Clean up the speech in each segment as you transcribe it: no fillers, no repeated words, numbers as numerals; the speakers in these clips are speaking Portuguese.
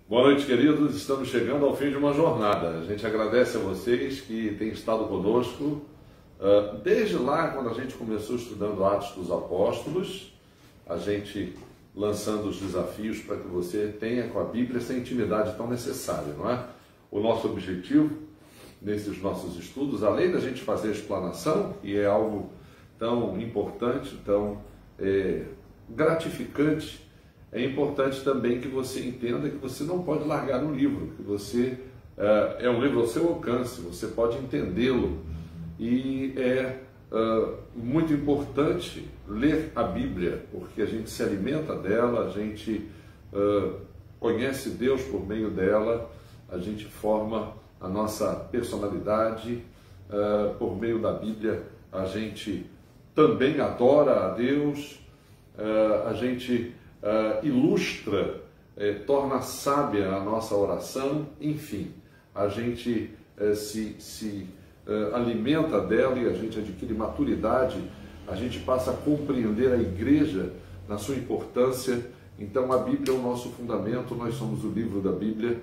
Boa noite, queridos. Estamos chegando ao fim de uma jornada. A gente agradece a vocês que têm estado conosco desde lá, quando a gente começou estudando Atos dos Apóstolos, a gente lançando os desafios para que você tenha com a Bíblia essa intimidade tão necessária, não é? O nosso objetivo nesses nossos estudos, além da gente fazer a explanação, que é algo tão importante, tão gratificante, é importante também que você entenda que você não pode largar um livro, que você é um livro ao seu alcance, você pode entendê-lo. E é muito importante ler a Bíblia, porque a gente se alimenta dela, a gente conhece Deus por meio dela, a gente forma a nossa personalidade por meio da Bíblia, a gente também adora a Deus, a gente ilustra, torna sábia a nossa oração, enfim, a gente se alimenta dela e a gente adquire maturidade, a gente passa a compreender a igreja na sua importância. Então a Bíblia é o nosso fundamento, nós somos o livro da Bíblia.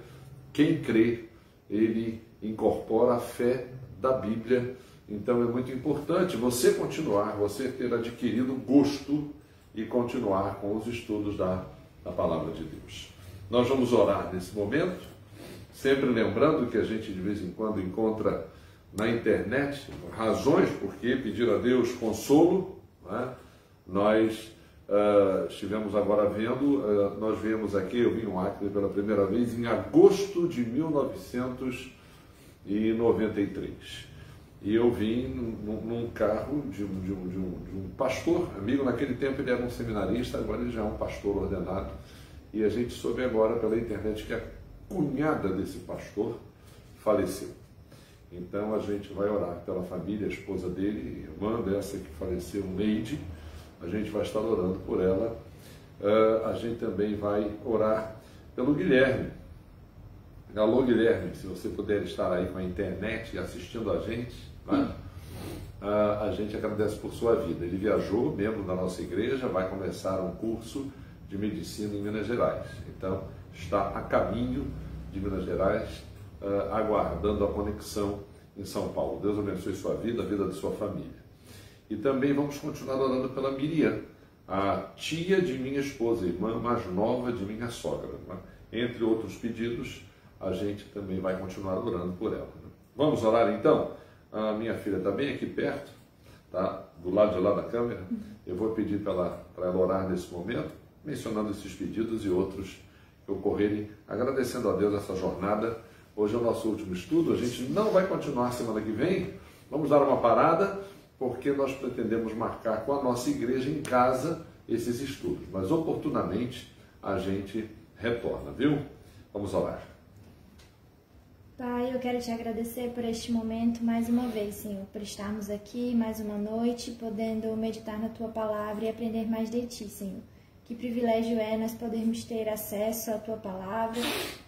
Quem crê, ele incorpora a fé da Bíblia. Então é muito importante você continuar, você ter adquirido gosto e continuar com os estudos da Palavra de Deus. Nós vamos orar nesse momento, sempre lembrando que a gente de vez em quando encontra na internet razões por que pedir a Deus consolo, né? Nós estivemos agora vendo, nós viemos aqui, eu vim no Acre pela primeira vez em agosto de 1993. E eu vim num carro de um pastor, amigo, naquele tempo ele era um seminarista, agora ele já é um pastor ordenado. E a gente soube agora pela internet que a cunhada desse pastor faleceu. Então a gente vai orar pela família, a esposa dele, irmã dessa que faleceu, Neide. A gente vai estar orando por ela. A gente também vai orar pelo Guilherme. Alô, Guilherme, se você puder estar aí com a internet assistindo a gente, né? A gente agradece por sua vida. Ele viajou, membro da nossa igreja, vai começar um curso de medicina em Minas Gerais. Então, está a caminho de Minas Gerais, aguardando a conexão em São Paulo. Deus abençoe sua vida, a vida de sua família. E também vamos continuar orando pela Miriam, a tia de minha esposa, irmã mais nova de minha sogra, né? Entre outros pedidos, a gente também vai continuar orando por ela. Vamos orar então? A minha filha está bem aqui perto, tá? Do lado de lá da câmera. Eu vou pedir para ela orar nesse momento, mencionando esses pedidos e outros que ocorrerem, agradecendo a Deus essa jornada. Hoje é o nosso último estudo, a gente não vai continuar semana que vem, vamos dar uma parada, porque nós pretendemos marcar com a nossa igreja em casa esses estudos, mas oportunamente a gente retorna, viu? Vamos orar. Pai, eu quero te agradecer por este momento mais uma vez, Senhor, por estarmos aqui mais uma noite, podendo meditar na Tua Palavra e aprender mais de Ti, Senhor. Que privilégio é nós podermos ter acesso à Tua Palavra.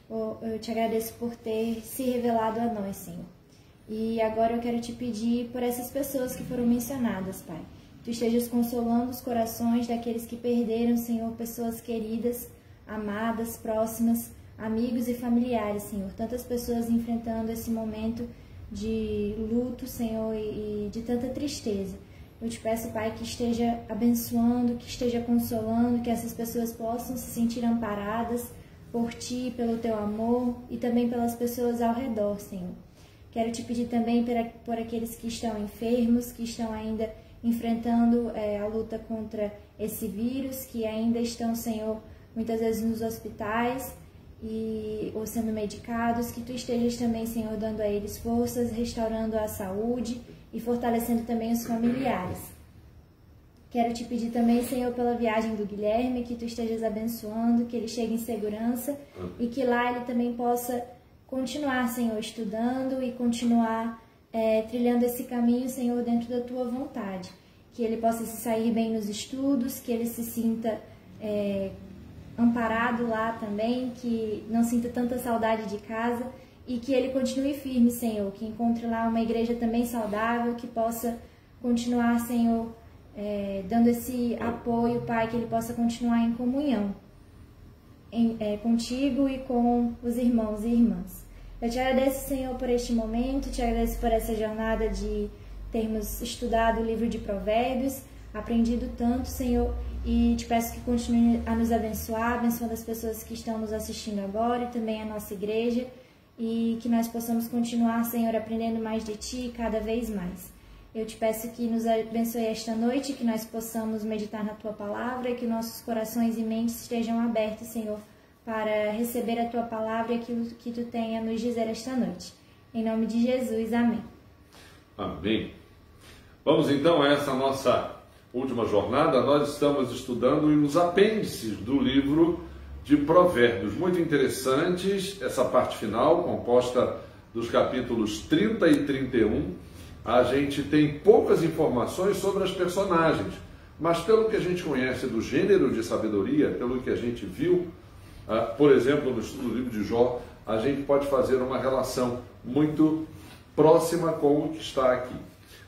Eu te agradeço por ter se revelado a nós, Senhor. E agora eu quero te pedir por essas pessoas que foram mencionadas, Pai. Tu estejas consolando os corações daqueles que perderam, Senhor, pessoas queridas, amadas, próximas, amigos e familiares, Senhor. Tantas pessoas enfrentando esse momento de luto, Senhor, e de tanta tristeza. Eu te peço, Pai, que esteja abençoando, que esteja consolando, que essas pessoas possam se sentir amparadas por Ti, pelo Teu amor e também pelas pessoas ao redor, Senhor. Quero te pedir também por aqueles que estão enfermos, que estão ainda enfrentando a luta contra esse vírus, que ainda estão, Senhor, muitas vezes nos hospitais ou sendo medicados, que Tu estejas também, Senhor, dando a eles forças, restaurando a saúde e fortalecendo também os familiares. Quero te pedir também, Senhor, pela viagem do Guilherme, que Tu estejas abençoando, que ele chegue em segurança e que lá ele também possa continuar, Senhor, estudando e continuar trilhando esse caminho, Senhor, dentro da Tua vontade. Que ele possa se sair bem nos estudos, que ele se sinta amparado lá também, que não sinta tanta saudade de casa e que ele continue firme, Senhor, que encontre lá uma igreja também saudável, que possa continuar, Senhor, dando esse apoio, Pai, que ele possa continuar em comunhão. contigo e com os irmãos e irmãs. Eu te agradeço, Senhor, por este momento, te agradeço por essa jornada de termos estudado o livro de Provérbios, aprendido tanto, Senhor, e te peço que continue a nos abençoar, abençoando as pessoas que estão nos assistindo agora e também a nossa igreja, e que nós possamos continuar, Senhor, aprendendo mais de Ti cada vez mais. Eu te peço que nos abençoe esta noite, que nós possamos meditar na Tua Palavra e que nossos corações e mentes estejam abertos, Senhor, para receber a Tua Palavra e aquilo que Tu tem a nos dizer esta noite. Em nome de Jesus, amém. Amém. Vamos então a essa nossa última jornada. Nós estamos estudando os apêndices do livro de Provérbios, muito interessantes, essa parte final, composta dos capítulos 30 e 31, a gente tem poucas informações sobre as personagens, mas pelo que a gente conhece do gênero de sabedoria, pelo que a gente viu, por exemplo, no estudo do livro de Jó, a gente pode fazer uma relação muito próxima com o que está aqui.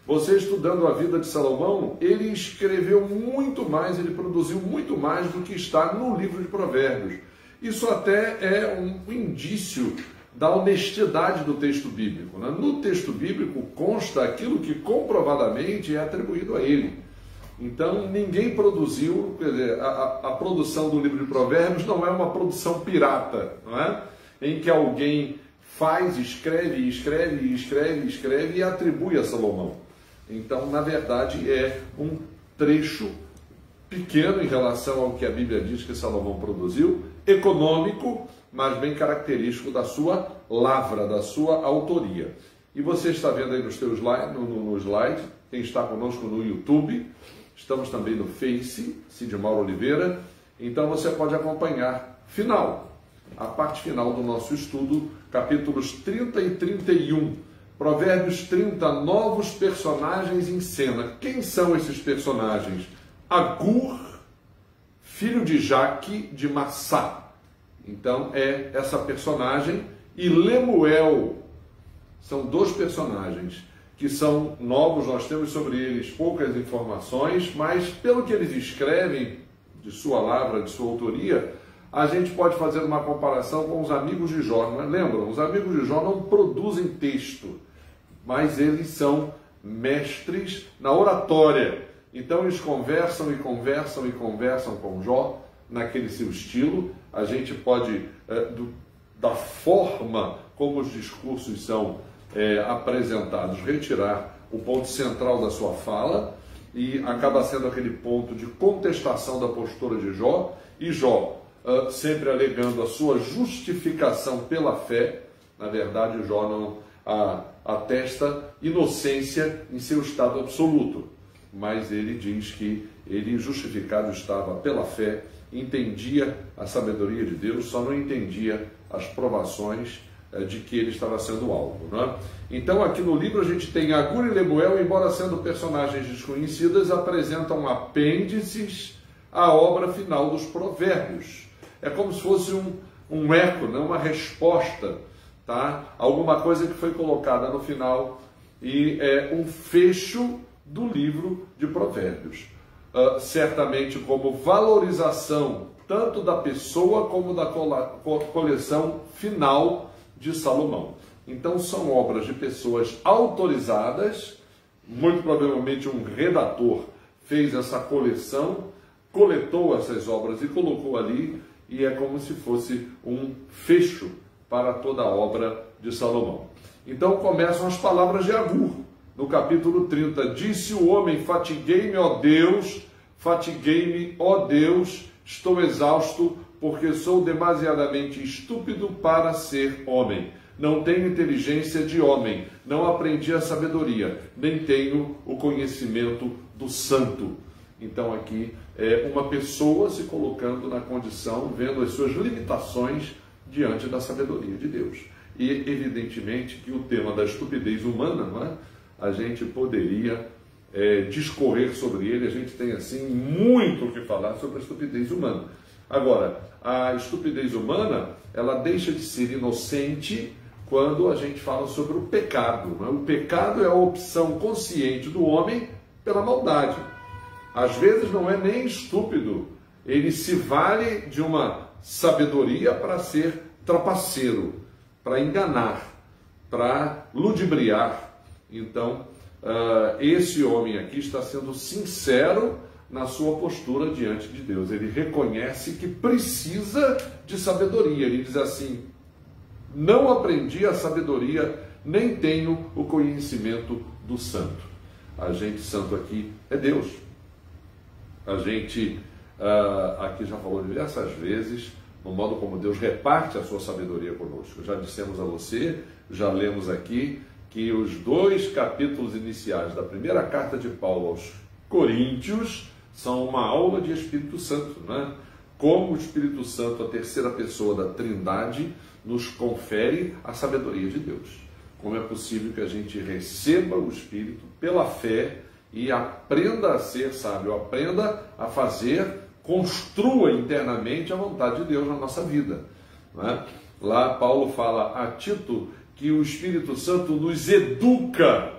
Você estudando a vida de Salomão, ele escreveu muito mais, ele produziu muito mais do que está no livro de Provérbios. Isso até é um indício da honestidade do texto bíblico, né? No texto bíblico consta aquilo que comprovadamente é atribuído a ele. Então ninguém produziu, quer dizer, a produção do livro de Provérbios não é uma produção pirata, não é? Em que alguém faz, escreve e atribui a Salomão. Então, na verdade, é um trecho pequeno em relação ao que a Bíblia diz que Salomão produziu, econômico, mas bem característico da sua lavra, da sua autoria. E você está vendo aí no slide, quem está conosco no YouTube, estamos também no Face, Cid Mauro Oliveira, então você pode acompanhar a parte final do nosso estudo, capítulos 30 e 31, Provérbios 30, novos personagens em cena. Quem são esses personagens? Agur, filho de Jaque, de Massá. Então é essa personagem. E Lemuel. São dois personagens que são novos, nós temos sobre eles poucas informações, mas pelo que eles escrevem, de sua lavra, de sua autoria, a gente pode fazer uma comparação com os amigos de Jó. Não é? Lembram? Os amigos de Jó não produzem texto, mas eles são mestres na oratória. Então eles conversam com Jó naquele seu estilo. A gente pode, da forma como os discursos são apresentados, retirar o ponto central da sua fala, e acaba sendo aquele ponto de contestação da postura de Jó, e Jó sempre alegando a sua justificação pela fé. Na verdade, Jó não atesta inocência em seu estado absoluto, mas ele diz que ele justificado estava pela fé, entendia a sabedoria de Deus, só não entendia as provações de que ele estava sendo alvo, né? Então aqui no livro a gente tem Agur e Lemuel, embora sendo personagens desconhecidas, apresentam apêndices à obra final dos Provérbios. É como se fosse um eco, né? Uma resposta, tá? Alguma coisa que foi colocada no final, e é um fecho do livro de Provérbios. Certamente como valorização tanto da pessoa como da coleção final de Salomão. Então são obras de pessoas autorizadas, muito provavelmente um redator fez essa coleção, coletou essas obras e colocou ali, e é como se fosse um fecho para toda a obra de Salomão. Então começam as palavras de Agur, no capítulo 30. Disse o homem: fatiguei-me, ó Deus, estou exausto, porque sou demasiadamente estúpido para ser homem. Não tenho inteligência de homem, não aprendi a sabedoria, nem tenho o conhecimento do santo. Então aqui é uma pessoa se colocando na condição, vendo as suas limitações diante da sabedoria de Deus. E evidentemente que o tema da estupidez humana, não é? A gente poderia discorrer sobre ele, a gente tem assim muito o que falar sobre a estupidez humana. Agora, a estupidez humana, ela deixa de ser inocente quando a gente fala sobre o pecado, não é? O pecado é a opção consciente do homem pela maldade. Às vezes não é nem estúpido, ele se vale de uma sabedoria para ser trapaceiro, para enganar, para ludibriar. Então, esse homem aqui está sendo sincero na sua postura diante de Deus. Ele reconhece que precisa de sabedoria. Ele diz assim: não aprendi a sabedoria, nem tenho o conhecimento do santo. Agente santo aqui é Deus. A gente aqui já falou diversas vezes no modo como Deus reparte a sua sabedoria conosco. Já dissemos a você, já lemos aqui, que os 2 capítulos iniciais da primeira carta de Paulo aos Coríntios são uma aula de Espírito Santo, né? Como o Espírito Santo, a terceira pessoa da Trindade, nos confere a sabedoria de Deus. Como é possível que a gente receba o Espírito pela fé e aprenda a ser sábio, aprenda a fazer, construa internamente a vontade de Deus na nossa vida, né? Lá Paulo fala a Tito que o Espírito Santo nos educa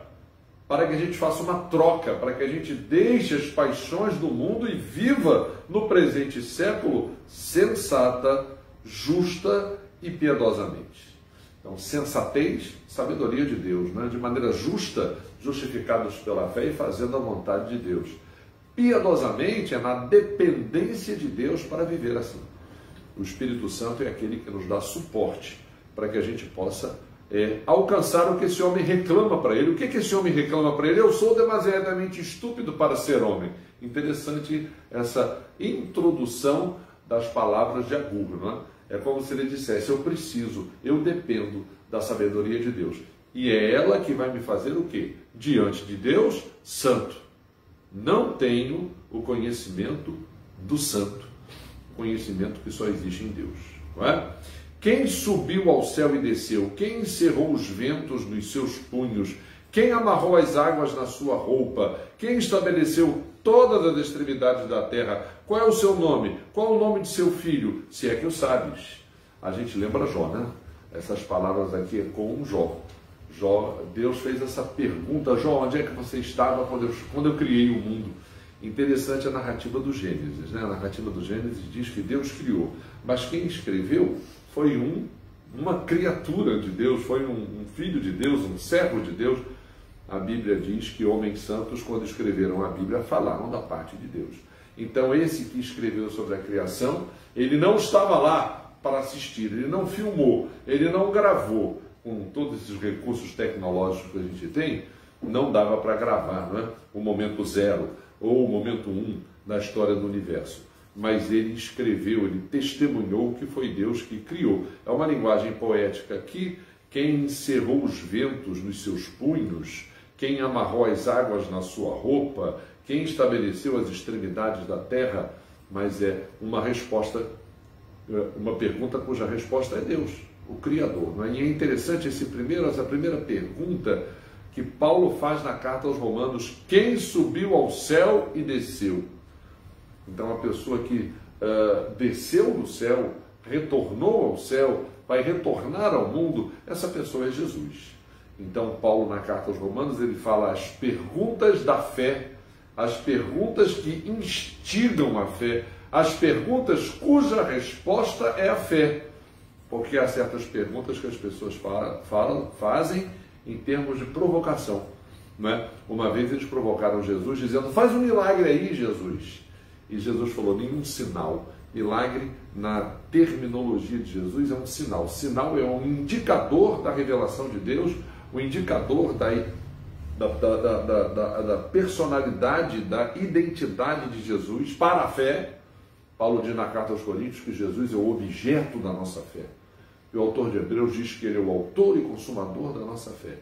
para que a gente faça uma troca, para que a gente deixe as paixões do mundo e viva no presente século sensata, justa e piedosamente. Então, sensatez, sabedoria de Deus, né? De maneira justa, justificados pela fé e fazendo a vontade de Deus. Piedosamente é na dependência de Deus para viver assim. O Espírito Santo é aquele que nos dá suporte para que a gente possa alcançar o que esse homem reclama para ele. O que esse homem reclama para ele? Eu sou demasiadamente estúpido para ser homem. Interessante essa introdução das palavras de Agur, não é? É como se ele dissesse: eu dependo da sabedoria de Deus. E é ela que vai me fazer o quê? Diante de Deus, santo. Não tenho o conhecimento do santo. Conhecimento que só existe em Deus, não é? Quem subiu ao céu e desceu? Quem encerrou os ventos nos seus punhos? Quem amarrou as águas na sua roupa? Quem estabeleceu todas as extremidades da terra? Qual é o seu nome? Qual é o nome de seu filho? Se é que o sabes. A gente lembra Jó, né? Essas palavras aqui é com Jó. Jó, Deus fez essa pergunta: Jó, onde é que você estava quando eu criei o mundo? Interessante a narrativa do Gênesis, né? A narrativa do Gênesis diz que Deus criou, mas quem escreveu foi uma criatura de Deus, foi um filho de Deus, um servo de Deus. A Bíblia diz que homens santos, quando escreveram a Bíblia, falaram da parte de Deus. Então, esse que escreveu sobre a criação, ele não estava lá para assistir, ele não filmou, ele não gravou. Com todos esses recursos tecnológicos que a gente tem, não dava para gravar, não é? O momento 0 ou o momento 1 da história do universo. Mas ele escreveu, ele testemunhou que foi Deus que criou. É uma linguagem poética aqui. Quem encerrou os ventos nos seus punhos, quem amarrou as águas na sua roupa, quem estabeleceu as extremidades da terra. Mas é uma resposta, uma pergunta cuja resposta é Deus, o Criador, não é? E é interessante essa primeira pergunta que Paulo faz na carta aos Romanos: quem subiu ao céu e desceu? Então, a pessoa que desceu do céu, retornou ao céu, vai retornar ao mundo, essa pessoa é Jesus. Então, Paulo, na carta aos Romanos, ele fala as perguntas da fé, as perguntas que instigam a fé, as perguntas cuja resposta é a fé. Porque há certas perguntas que as pessoas fazem em termos de provocação, não é? Uma vez eles provocaram Jesus dizendo: faz um milagre aí, Jesus. E Jesus falou: nenhum sinal. Milagre, na terminologia de Jesus, é um sinal. Sinal é um indicador da revelação de Deus, um indicador da personalidade, da identidade de Jesus para a fé. Paulo diz na carta aos Coríntios que Jesus é o objeto da nossa fé. E o autor de Hebreus diz que ele é o autor e consumador da nossa fé.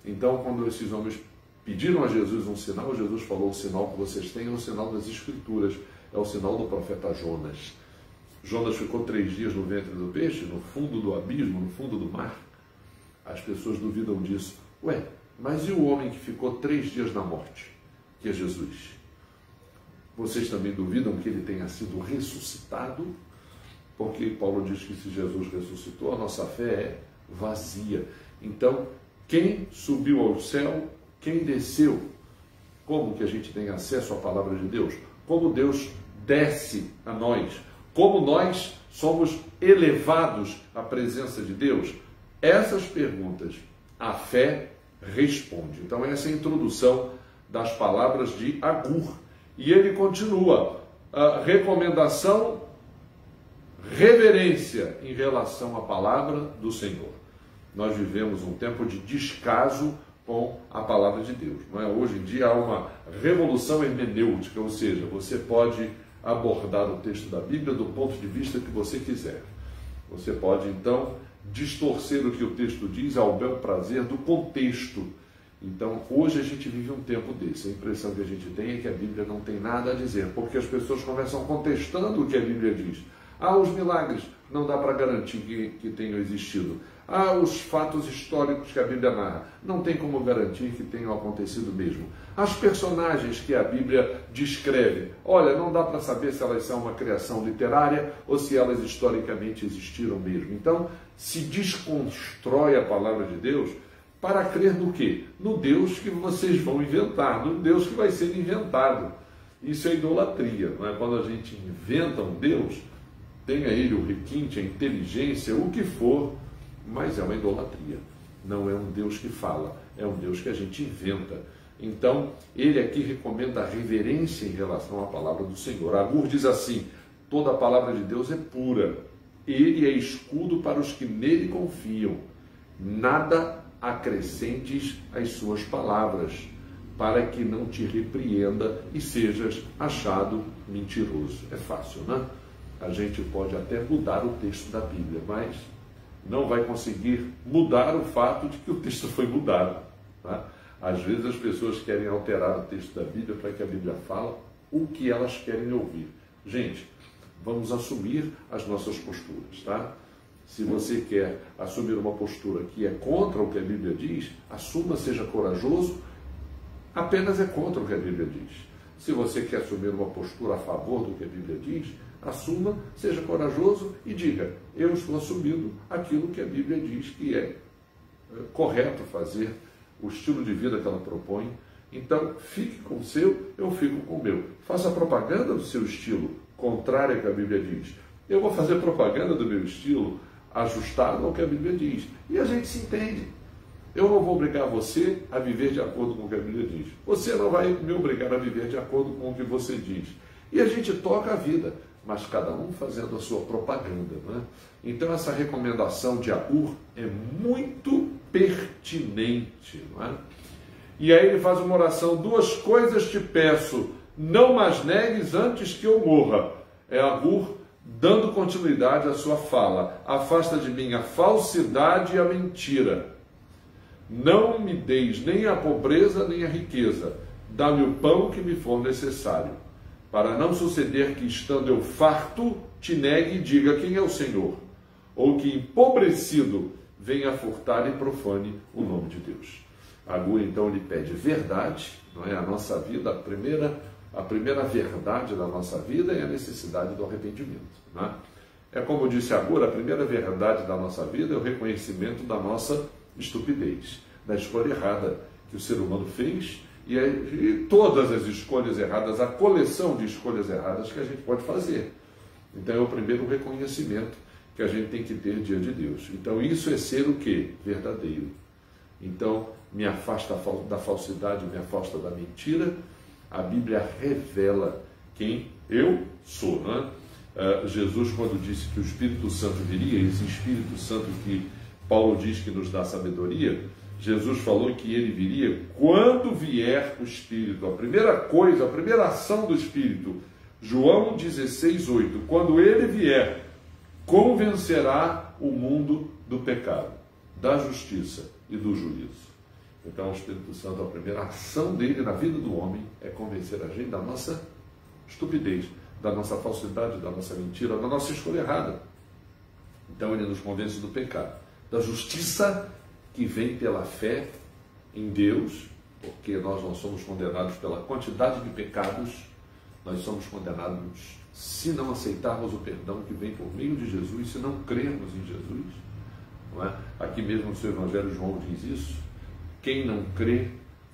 Então, quando esses homens pediram a Jesus um sinal, Jesus falou: o sinal que vocês têm é o sinal das Escrituras, é o sinal do profeta Jonas. Jonas ficou 3 dias no ventre do peixe, no fundo do abismo, no fundo do mar. As pessoas duvidam disso. Ué, mas e o homem que ficou 3 dias na morte, que é Jesus? Vocês também duvidam que ele tenha sido ressuscitado? Porque Paulo diz que se Jesus ressuscitou, a nossa fé é vazia. Então, quem subiu ao céu, quem desceu? Como que a gente tem acesso à palavra de Deus? Como Deus desce a nós, como nós somos elevados à presença de Deus. Essas perguntas a fé responde. Então essa é a introdução das palavras de Agur. E ele continua, a recomendação, reverência em relação à palavra do Senhor. Nós vivemos um tempo de descaso com a palavra de Deus, não é? Hoje em dia há uma revolução hermenêutica, ou seja, você pode abordar o texto da Bíblia do ponto de vista que você quiser. Você pode, então, distorcer o que o texto diz ao bel prazer do contexto. Então, hoje a gente vive um tempo desse. A impressão que a gente tem é que a Bíblia não tem nada a dizer, porque as pessoas começam contestando o que a Bíblia diz. Os milagres não dá para garantir que tenham existido. Os fatos históricos que a Bíblia narra, não tem como garantir que tenham acontecido mesmo. As personagens que a Bíblia descreve, olha, não dá para saber se elas são uma criação literária ou se elas historicamente existiram mesmo. Então, se desconstrói a palavra de Deus para crer no quê? No Deus que vocês vão inventar, no Deus que vai ser inventado. Isso é idolatria, não é? Quando a gente inventa um Deus, tenha ele o requinte, a inteligência, o que for, mas é uma idolatria. Não é um Deus que fala, é um Deus que a gente inventa. Então, ele aqui recomenda a reverência em relação à palavra do Senhor. Agur diz assim: toda a palavra de Deus é pura, ele é escudo para os que nele confiam. Nada acrescentes às suas palavras, para que não te repreenda e sejas achado mentiroso. É fácil, né? A gente pode até mudar o texto da Bíblia, mas não vai conseguir mudar o fato de que o texto foi mudado. Tá? Às vezes as pessoas querem alterar o texto da Bíblia para que a Bíblia fale o que elas querem ouvir. Gente, vamos assumir as nossas posturas, tá? Se você quer assumir uma postura que é contra o que a Bíblia diz, assuma, seja corajoso, apenas é contra o que a Bíblia diz. Se você quer assumir uma postura a favor do que a Bíblia diz, assuma, seja corajoso e diga: eu estou assumindo aquilo que a Bíblia diz que é correto fazer, o estilo de vida que ela propõe. Então, fique com o seu, eu fico com o meu. Faça propaganda do seu estilo, contrário ao que a Bíblia diz. Eu vou fazer propaganda do meu estilo, ajustado ao que a Bíblia diz. E a gente se entende. Eu não vou obrigar você a viver de acordo com o que a Bíblia diz. Você não vai me obrigar a viver de acordo com o que você diz. E a gente toca a vida, mas cada um fazendo a sua propaganda, né? Então essa recomendação de Agur é muito pertinente, não é? E aí ele faz uma oração: duas coisas te peço, não mais negues antes que eu morra. É Agur dando continuidade à sua fala: afasta de mim a falsidade e a mentira. Não me deis nem a pobreza nem a riqueza, dá-me o pão que me for necessário, para não suceder que, estando eu farto, te negue e diga quem é o Senhor, ou que, empobrecido, venha furtar e profane o nome de Deus. Agur, então, lhe pede verdade, não é? A nossa vida, a primeira verdade da nossa vida é a necessidade do arrependimento, não é? É como disse Agur, a primeira verdade da nossa vida é o reconhecimento da nossa estupidez, da escolha errada que o ser humano fez, e todas as escolhas erradas, a coleção de escolhas erradas que a gente pode fazer. Então é o primeiro reconhecimento que a gente tem que ter diante de Deus. Então isso é ser o quê? Verdadeiro. Então me afasta da falsidade, me afasta da mentira. A Bíblia revela quem eu sou, né? Jesus, quando disse que o Espírito Santo viria, esse Espírito Santo que Paulo diz que nos dá sabedoria, Jesus falou que ele viria quando vier o Espírito. A primeira coisa, a primeira ação do Espírito, João 16:8, quando ele vier, convencerá o mundo do pecado, da justiça e do juízo. Então o Espírito Santo, a primeira ação dele na vida do homem é convencer a gente da nossa estupidez, da nossa falsidade, da nossa mentira, da nossa escolha errada. Então ele nos convence do pecado, da justiça que vem pela fé em Deus, porque nós não somos condenados pela quantidade de pecados, nós somos condenados se não aceitarmos o perdão que vem por meio de Jesus, se não crermos em Jesus, não é? Aqui mesmo no seu Evangelho João diz isso: quem não crê,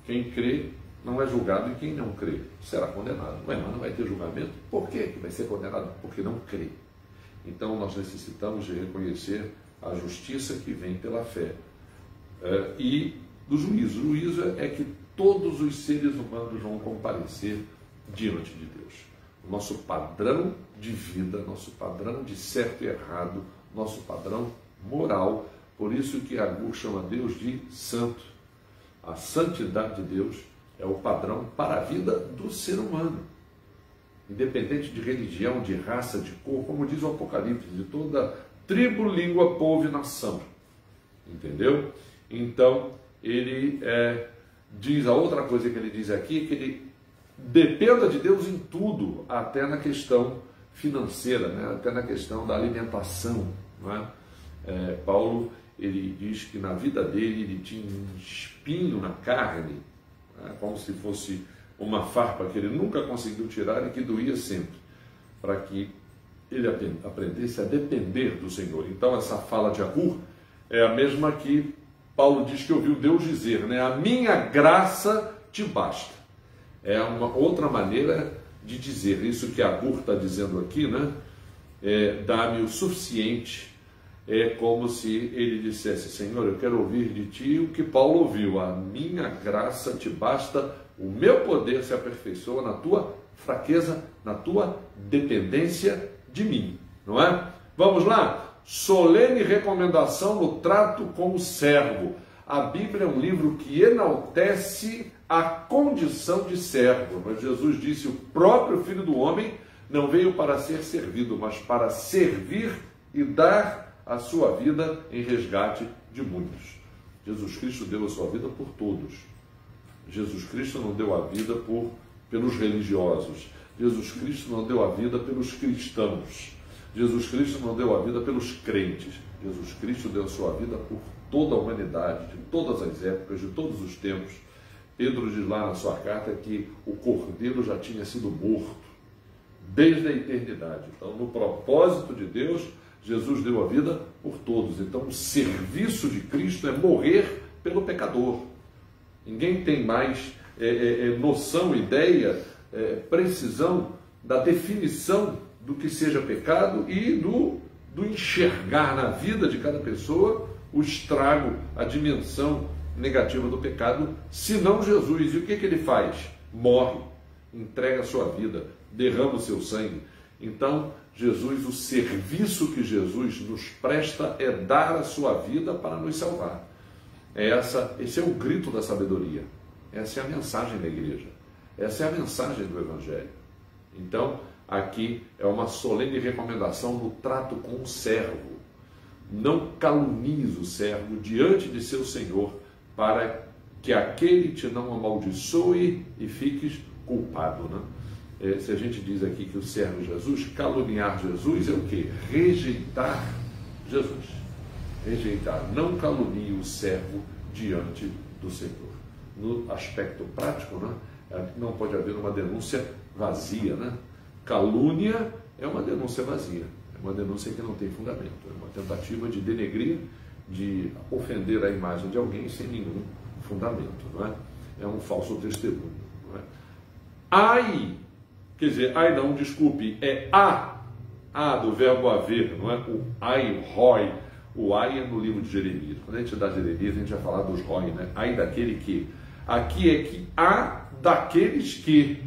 quem crê não é julgado e quem não crê será condenado. Mas não vai ter julgamento? Por quê que vai ser condenado? Porque não crê. Então nós necessitamos de reconhecer a justiça que vem pela fé. E do juízo. O juízo é que todos os seres humanos vão comparecer diante de Deus. O nosso padrão de vida, nosso padrão de certo e errado, nosso padrão moral. Por isso que Agur chama Deus de santo. A santidade de Deus é o padrão para a vida do ser humano. Independente de religião, de raça, de cor, como diz o Apocalipse, de toda tribo, língua, povo e nação. Entendeu? Então, ele diz, a outra coisa que ele diz aqui, é que ele dependa de Deus em tudo, até na questão financeira, né? Até na questão da alimentação. Não é? Paulo, ele diz que na vida dele, ele tinha um espinho na carne, né? Como se fosse uma farpa que ele nunca conseguiu tirar e que doía sempre, para que ele aprendesse a depender do Senhor. Então, essa fala de Agur é a mesma que Paulo diz que ouviu Deus dizer, né? A minha graça te basta. É uma outra maneira de dizer isso que Agur está dizendo aqui, né? Dá-me o suficiente. É como se ele dissesse, Senhor, eu quero ouvir de ti o que Paulo ouviu. A minha graça te basta, o meu poder se aperfeiçoa na tua fraqueza, na tua dependência de mim. Não é? Vamos lá? Solene recomendação no trato com o servo. A Bíblia é um livro que enaltece a condição de servo. Mas Jesus disse, o próprio Filho do Homem não veio para ser servido, mas para servir e dar a sua vida em resgate de muitos. Jesus Cristo deu a sua vida por todos. Jesus Cristo não deu a vida pelos religiosos. Jesus Cristo não deu a vida pelos cristãos. Jesus Cristo não deu a vida pelos crentes. Jesus Cristo deu a sua vida por toda a humanidade, de todas as épocas, de todos os tempos. Pedro diz lá na sua carta que o Cordeiro já tinha sido morto desde a eternidade. Então, no propósito de Deus, Jesus deu a vida por todos. Então, o serviço de Cristo é morrer pelo pecador. Ninguém tem mais noção, ideia, precisão da definição do que seja pecado e do enxergar na vida de cada pessoa o estrago, a dimensão negativa do pecado, senão Jesus. E o que ele faz? Morre, entrega a sua vida, derrama o seu sangue. Então, Jesus, o serviço que Jesus nos presta é dar a sua vida para nos salvar. Esse é o grito da sabedoria. Essa é a mensagem da igreja. Essa é a mensagem do Evangelho. Então, aqui é uma solene recomendação no trato com o servo. Não calunies o servo diante de seu senhor, para que aquele te não amaldiçoe e fiques culpado, né? Se a gente diz aqui que o servo Jesus, caluniar Jesus é o quê? Rejeitar Jesus. Rejeitar. Não calunie o servo diante do Senhor. No aspecto prático, né? Não pode haver uma denúncia vazia, né? Calúnia é uma denúncia vazia. É uma denúncia que não tem fundamento. É uma tentativa de denegrir, de ofender a imagem de alguém sem nenhum fundamento, não é? É um falso testemunho, não é? Ai, quer dizer, ai não, desculpe, é a do verbo haver, não é? O ai, roi, o ai é no livro de Jeremias. Quando a gente dá Jeremias, a gente vai falar dos roi, né? Ai daquele que. Aqui é que há daqueles que.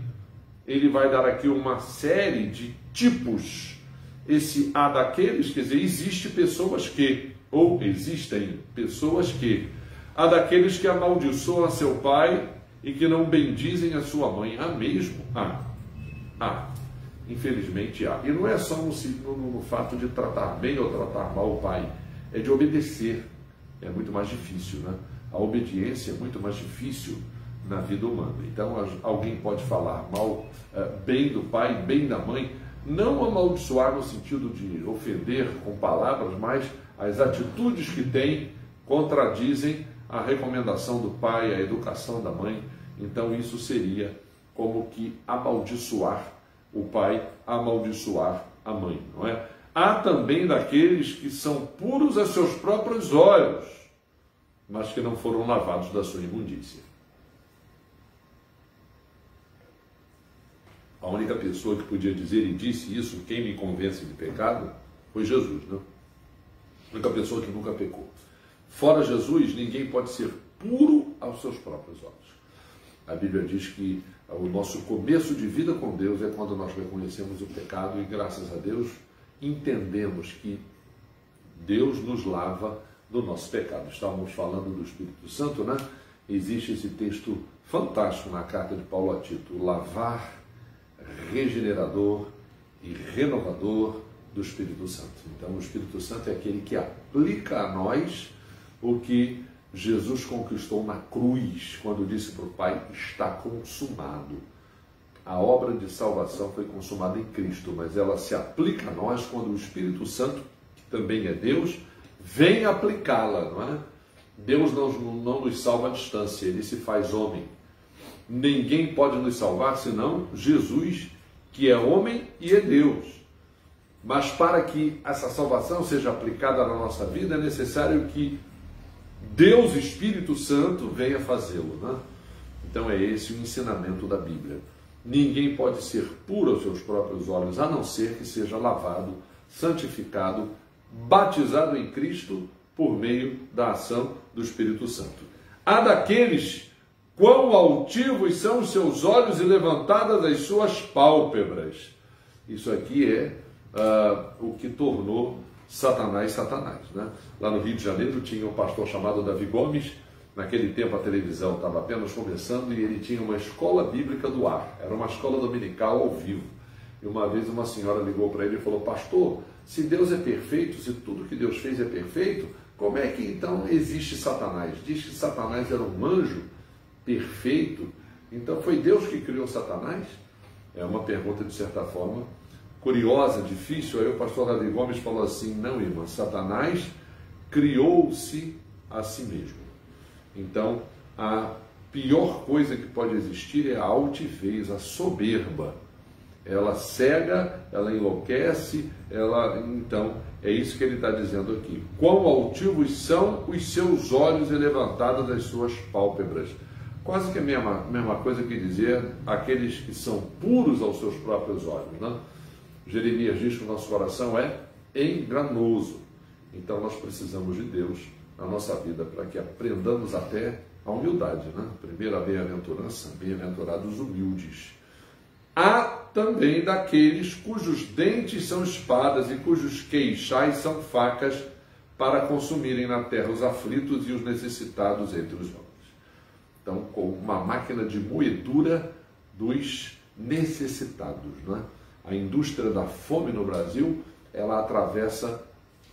Ele vai dar aqui uma série de tipos. Esse há daqueles, quer dizer, existe pessoas que, ou existem pessoas que, há daqueles que amaldiçoam a seu pai e que não bendizem a sua mãe. Há mesmo? Há. Infelizmente há. E não é só no fato de tratar bem ou tratar mal o pai, é de obedecer. É muito mais difícil, né? A obediência é muito mais difícil na vida humana. Então, alguém pode falar mal, bem do pai, bem da mãe, não amaldiçoar no sentido de ofender com palavras, mas as atitudes que tem contradizem a recomendação do pai, a educação da mãe. Então, isso seria como que amaldiçoar o pai, amaldiçoar a mãe, não é? Há também daqueles que são puros a seus próprios olhos, mas que não foram lavados da sua imundícia. A única pessoa que podia dizer e disse isso, quem me convence de pecado, foi Jesus, né? A única pessoa que nunca pecou. Fora Jesus, ninguém pode ser puro aos seus próprios olhos. A Bíblia diz que o nosso começo de vida com Deus é quando nós reconhecemos o pecado e, graças a Deus, entendemos que Deus nos lava do nosso pecado. Estávamos falando do Espírito Santo, né? Existe esse texto fantástico na carta de Paulo a Tito, o lavar regenerador e renovador do Espírito Santo. Então, o Espírito Santo é aquele que aplica a nós o que Jesus conquistou na cruz, quando disse para o Pai, está consumado. A obra de salvação foi consumada em Cristo, mas ela se aplica a nós quando o Espírito Santo, que também é Deus, vem aplicá-la, não é? Deus não nos salva à distância, Ele se faz homem. Ninguém pode nos salvar senão Jesus, que é homem e é Deus. Mas para que essa salvação seja aplicada na nossa vida, é necessário que Deus, Espírito Santo, venha fazê-lo, né? Então é esse o ensinamento da Bíblia. Ninguém pode ser puro aos seus próprios olhos, a não ser que seja lavado, santificado, batizado em Cristo por meio da ação do Espírito Santo. Há daqueles quão altivos são os seus olhos e levantadas as suas pálpebras. Isso aqui é o que tornou Satanás, né? Lá no Rio de Janeiro tinha um pastor chamado Davi Gomes. Naquele tempo a televisão estava apenas começando e ele tinha uma escola bíblica do ar. Era uma escola dominical ao vivo. E uma vez uma senhora ligou para ele e falou: pastor, se Deus é perfeito, se tudo que Deus fez é perfeito, como é que então existe Satanás? Diz que Satanás era um anjo perfeito, então foi Deus que criou Satanás? É uma pergunta, de certa forma, curiosa, difícil. Aí o pastor Davi Gomes falou assim: não, irmã, Satanás criou-se a si mesmo. Então, a pior coisa que pode existir é a altivez, a soberba. Ela cega, ela enlouquece, então, é isso que ele está dizendo aqui. Quão altivos são os seus olhos e levantadas as suas pálpebras. Quase que a mesma coisa que dizer aqueles que são puros aos seus próprios olhos, né? Jeremias diz que o nosso coração é enganoso. Então nós precisamos de Deus na nossa vida para que aprendamos até a humildade, né? Primeiro a bem-aventurança, bem-aventurados humildes. Há também daqueles cujos dentes são espadas e cujos queixais são facas para consumirem na terra os aflitos e os necessitados entre os homens. Então, com uma máquina de moedura dos necessitados, não é? A indústria da fome no Brasil, ela atravessa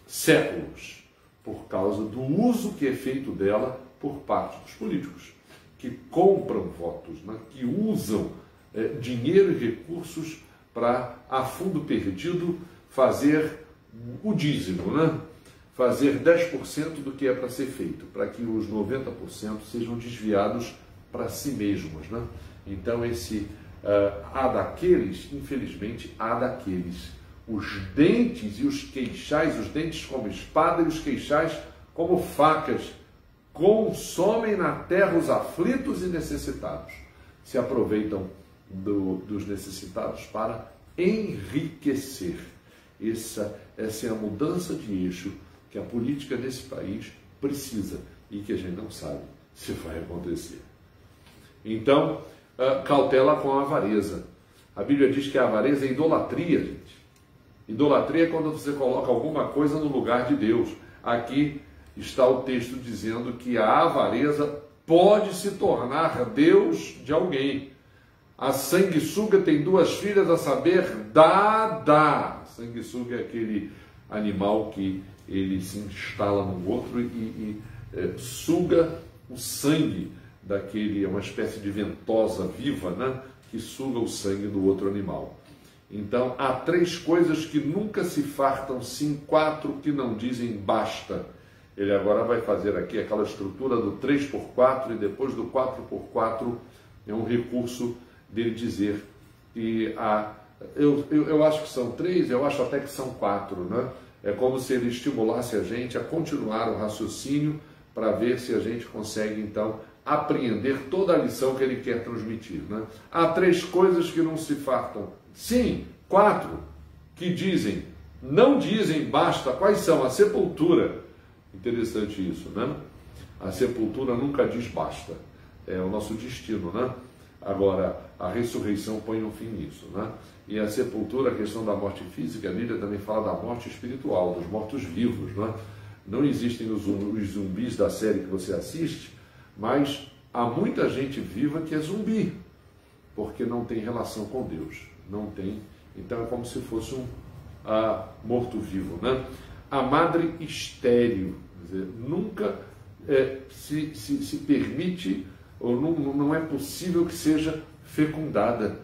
séculos por causa do uso que é feito dela por parte dos políticos, que compram votos, né? Que usam dinheiro e recursos para, a fundo perdido, fazer o dízimo, né? Fazer 10% do que é para ser feito, para que os 90% sejam desviados para si mesmos, né? Então, há daqueles, infelizmente, há daqueles, os dentes e os queixais, os dentes como espada e os queixais como facas, consomem na terra os aflitos e necessitados, se aproveitam dos necessitados para enriquecer. Essa é a mudança de eixo que a política desse país precisa e que a gente não sabe se vai acontecer. Então, cautela com a avareza. A Bíblia diz que a avareza é idolatria, gente. Idolatria é quando você coloca alguma coisa no lugar de Deus. Aqui está o texto dizendo que a avareza pode se tornar Deus de alguém. A sanguessuga tem duas filhas, a saber, Dada. Sanguessuga é aquele animal que ele se instala no outro e suga o sangue daquele, é uma espécie de ventosa viva, né, que suga o sangue do outro animal. Então, há 3 coisas que nunca se fartam, sim, 4 que não dizem basta. Ele agora vai fazer aqui aquela estrutura do 3x4 e depois do 4x4 é um recurso dele dizer que eu acho que são 3, eu acho até que são 4, né? É como se ele estimulasse a gente a continuar o raciocínio para ver se a gente consegue, então, apreender toda a lição que ele quer transmitir, né? Há 3 coisas que não se fartam. Sim, 4 que dizem, não dizem basta. Quais são? A sepultura. Interessante isso, né? A sepultura nunca diz basta. É o nosso destino, né? Agora, a ressurreição põe um fim nisso, né? E a sepultura, a questão da morte física, a Bíblia também fala da morte espiritual, dos mortos-vivos, né? Não existem os zumbis da série que você assiste, mas há muita gente viva que é zumbi, porque não tem relação com Deus, não tem. Então é como se fosse um morto-vivo, né? A madre estéril, quer dizer, nunca se permite, ou não é possível que seja fecundada,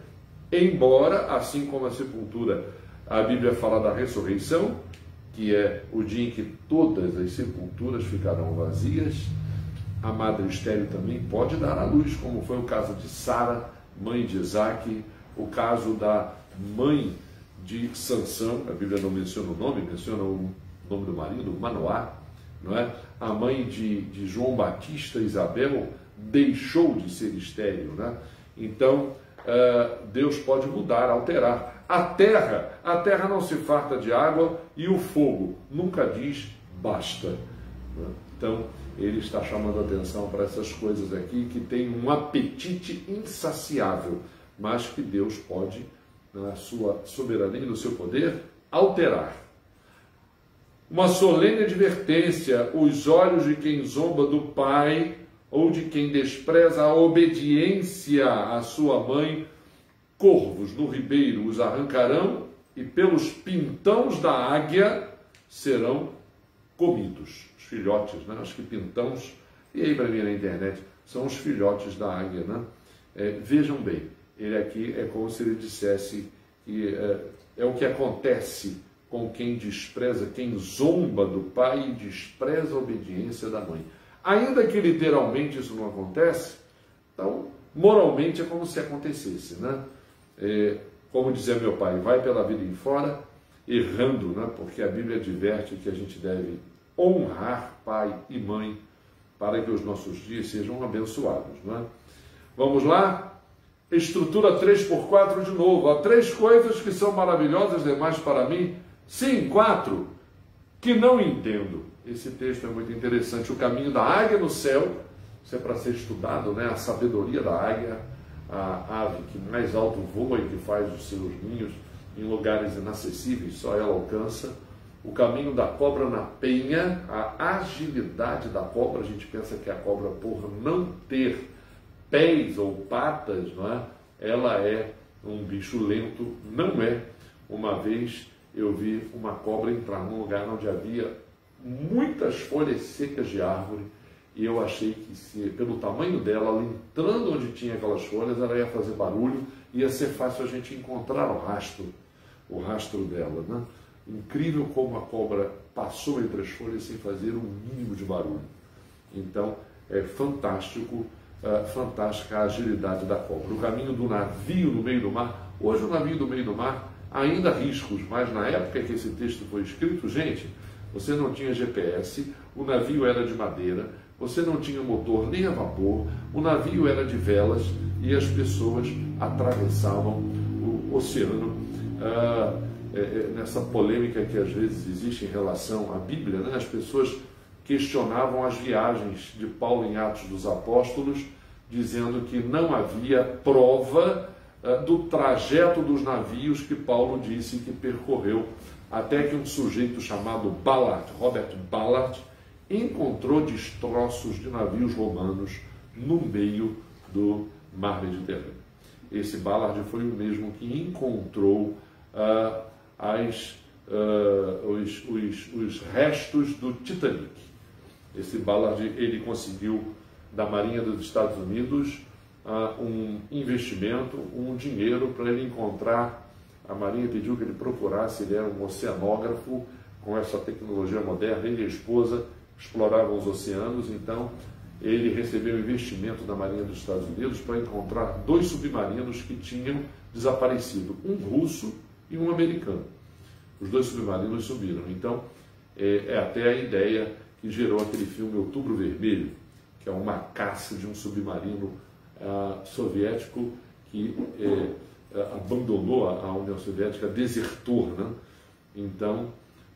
embora, assim como a sepultura, a Bíblia fala da ressurreição, que é o dia em que todas as sepulturas ficarão vazias. A madre estéril também pode dar à luz, como foi o caso de Sara, mãe de Isaac, o caso da mãe de Sansão, a Bíblia não menciona o nome, menciona o nome do marido, Manoá, não é? A mãe de João Batista, Isabel, deixou de ser estéril, né? Então, Deus pode mudar, alterar. A terra não se farta de água e o fogo nunca diz basta, né? Então, ele está chamando a atenção para essas coisas aqui que tem um apetite insaciável, mas que Deus pode, na sua soberania e no seu poder, alterar. Uma solene advertência: os olhos de quem zomba do pai ou de quem despreza a obediência à sua mãe, corvos no ribeiro os arrancarão e pelos pintãos da águia serão comidos. Os filhotes, né? Acho que pintãos, e aí para mim na internet, são os filhotes da águia, né? Vejam bem, ele aqui é como se ele dissesse que é o que acontece com quem despreza, quem zomba do pai e despreza a obediência da mãe. Ainda que literalmente isso não acontece, então moralmente é como se acontecesse, né? Como dizia meu pai, vai pela vida em fora errando, né? Porque a Bíblia adverte que a gente deve honrar pai e mãe para que os nossos dias sejam abençoados, né? Vamos lá? Estrutura 3x4 de novo. Há 3 coisas que são maravilhosas demais para mim. Sim, 4 que não entendo. Esse texto é muito interessante. O caminho da águia no céu, isso é para ser estudado, né? A sabedoria da águia, a ave que mais alto voa e que faz os seus ninhos em lugares inacessíveis, só ela alcança. O caminho da cobra na penha, a agilidade da cobra. A gente pensa que a cobra, por não ter pés ou patas, não é? Ela é um bicho lento. Não é. Uma vez eu vi uma cobra entrar num lugar onde havia muitas folhas secas de árvore, e eu achei que, pelo tamanho dela, ela entrando onde tinha aquelas folhas, ela ia fazer barulho, ia ser fácil a gente encontrar o rastro dela, né? Incrível como a cobra passou entre as folhas sem fazer um mínimo de barulho. Então, é fantástico, fantástica a agilidade da cobra. O caminho do navio no meio do mar. Hoje o navio no meio do mar, ainda riscos, mas na época que esse texto foi escrito, gente, você não tinha GPS, o navio era de madeira, você não tinha motor nem a vapor, o navio era de velas e as pessoas atravessavam o oceano. Nessa polêmica que às vezes existe em relação à Bíblia, né? As pessoas questionavam as viagens de Paulo em Atos dos Apóstolos, dizendo que não havia prova do trajeto dos navios que Paulo disse que percorreu, até que um sujeito chamado Ballard, Robert Ballard, encontrou destroços de navios romanos no meio do mar Mediterrâneo. Esse Ballard foi o mesmo que encontrou os restos do Titanic. Esse Ballard, ele conseguiu da Marinha dos Estados Unidos um investimento, um dinheiro para ele encontrar. A Marinha pediu que ele procurasse, ele era um oceanógrafo com essa tecnologia moderna, ele e a esposa exploravam os oceanos, então ele recebeu investimento da Marinha dos Estados Unidos para encontrar 2 submarinos que tinham desaparecido, um russo e um americano. Os 2 submarinos subiram. Então, é até a ideia que gerou aquele filme Outubro Vermelho, que é uma caça de um submarino soviético que abandonou a União Soviética, desertor, né? Então,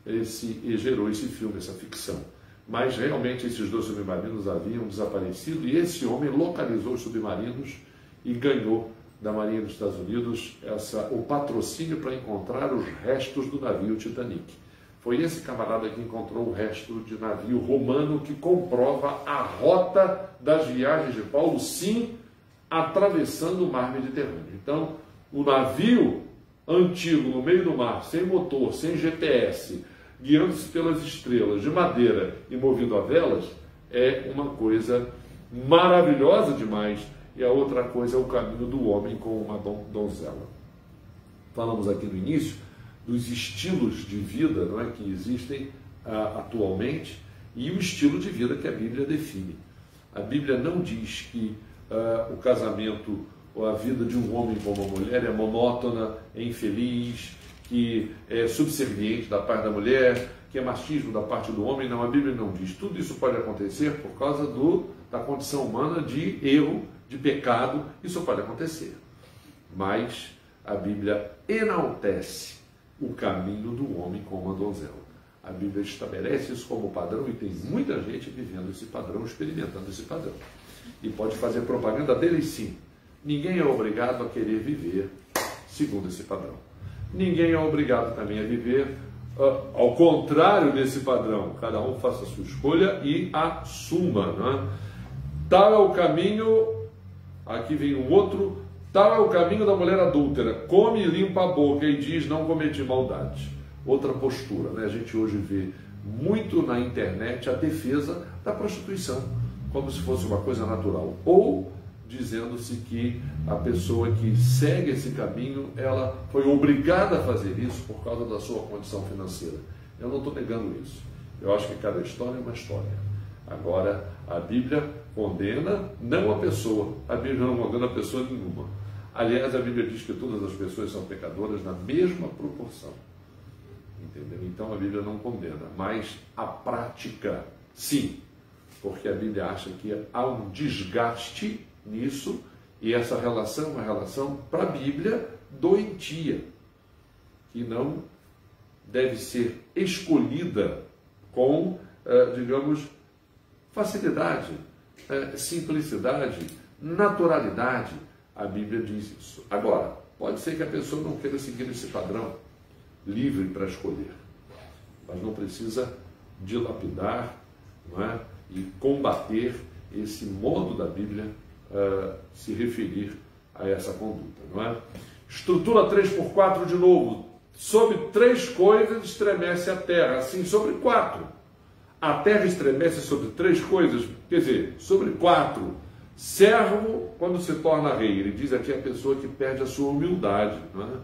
gerou esse filme, essa ficção. Mas realmente esses 2 submarinos haviam desaparecido e esse homem localizou os submarinos e ganhou da Marinha dos Estados Unidos o patrocínio para encontrar os restos do navio Titanic. Foi esse camarada que encontrou o resto de navio romano que comprova a rota das viagens de Paulo, sim, atravessando o mar Mediterrâneo. Então, o navio antigo no meio do mar, sem motor, sem GPS, guiando-se pelas estrelas, de madeira e movido a velas, é uma coisa maravilhosa demais. E a outra coisa é o caminho do homem com uma donzela. Falamos aqui no início dos estilos de vida, não é, que existem atualmente e o estilo de vida que a Bíblia define. A Bíblia não diz que o casamento ou a vida de um homem com uma mulher é monótona, é infeliz, que é subserviente da parte da mulher, que é machismo da parte do homem. Não, a Bíblia não diz. Tudo isso pode acontecer por causa da condição humana de erro, de pecado. Isso pode acontecer. Mas a Bíblia enaltece o caminho do homem com uma donzela. A Bíblia estabelece isso como padrão e tem muita gente vivendo esse padrão, experimentando esse padrão. E pode fazer propaganda dele, sim. Ninguém é obrigado a querer viver segundo esse padrão. Ninguém é obrigado também a viver ao contrário desse padrão. Cada um faça a sua escolha e assuma, né? Tal é o caminho, aqui vem um outro, tal é o caminho da mulher adúltera, come e limpa a boca e diz, não cometi maldade. Outra postura, né? A gente hoje vê muito na internet a defesa da prostituição, como se fosse uma coisa natural, ou dizendo-se que a pessoa que segue esse caminho, ela foi obrigada a fazer isso por causa da sua condição financeira. Eu não estou negando isso. Eu acho que cada história é uma história. Agora, a Bíblia condena não a pessoa. A Bíblia não condena a pessoa nenhuma. Aliás, a Bíblia diz que todas as pessoas são pecadoras na mesma proporção. Entendeu? Então, a Bíblia não condena. Mas a prática, sim. Porque a Bíblia acha que há um desgaste nisso, e essa relação é uma relação, para a Bíblia, doentia, que não deve ser escolhida com, digamos, facilidade, simplicidade, naturalidade. A Bíblia diz isso. Agora, pode ser que a pessoa não queira seguir esse padrão, livre para escolher, mas não precisa dilapidar, não é? E combater esse modo da Bíblia se referir a essa conduta, não é? Estrutura 3x4 de novo. Sobre 3 coisas estremece a terra, assim sobre 4. A terra estremece sobre 3 coisas, quer dizer, sobre 4. Servo, quando se torna rei, ele diz aqui a pessoa que perde a sua humildade, não é?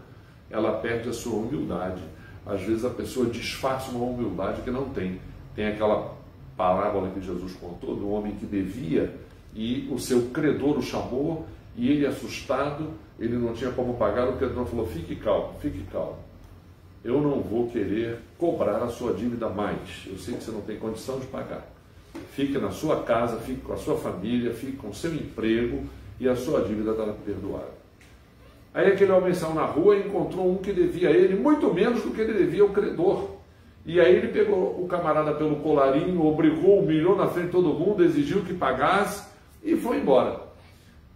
Ela perde a sua humildade. Às vezes a pessoa disfarça uma humildade que não tem. Tem aquela parábola que Jesus contou do homem que devia e o seu credor o chamou e ele, assustado, ele não tinha como pagar. O credor falou, fique calmo, fique calmo. Eu não vou querer cobrar a sua dívida mais. Eu sei que você não tem condição de pagar. Fique na sua casa, fique com a sua família, fique com o seu emprego e a sua dívida está perdoada. Aí aquele homem saiu na rua e encontrou um que devia a ele muito menos do que ele devia ao credor. E aí ele pegou o camarada pelo colarinho, obrigou, humilhou na frente de todo mundo, exigiu que pagasse e foi embora.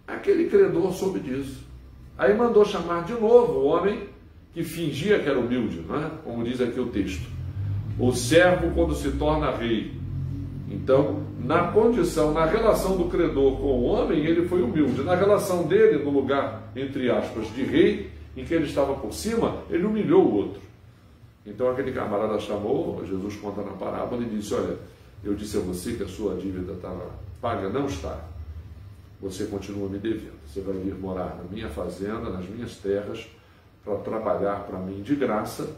Aquele credor soube disso. Aí mandou chamar de novo o homem que fingia que era humilde, não é? Como diz aqui o texto. O servo quando se torna rei. Então, na condição, na relação do credor com o homem, ele foi humilde. Na relação dele, no lugar, entre aspas, de rei, em que ele estava por cima, ele humilhou o outro. Então aquele camarada chamou, Jesus conta na parábola, e disse, olha, eu disse a você que a sua dívida estava paga, não está. Você continua me devendo. Você vai vir morar na minha fazenda, nas minhas terras, para trabalhar para mim de graça,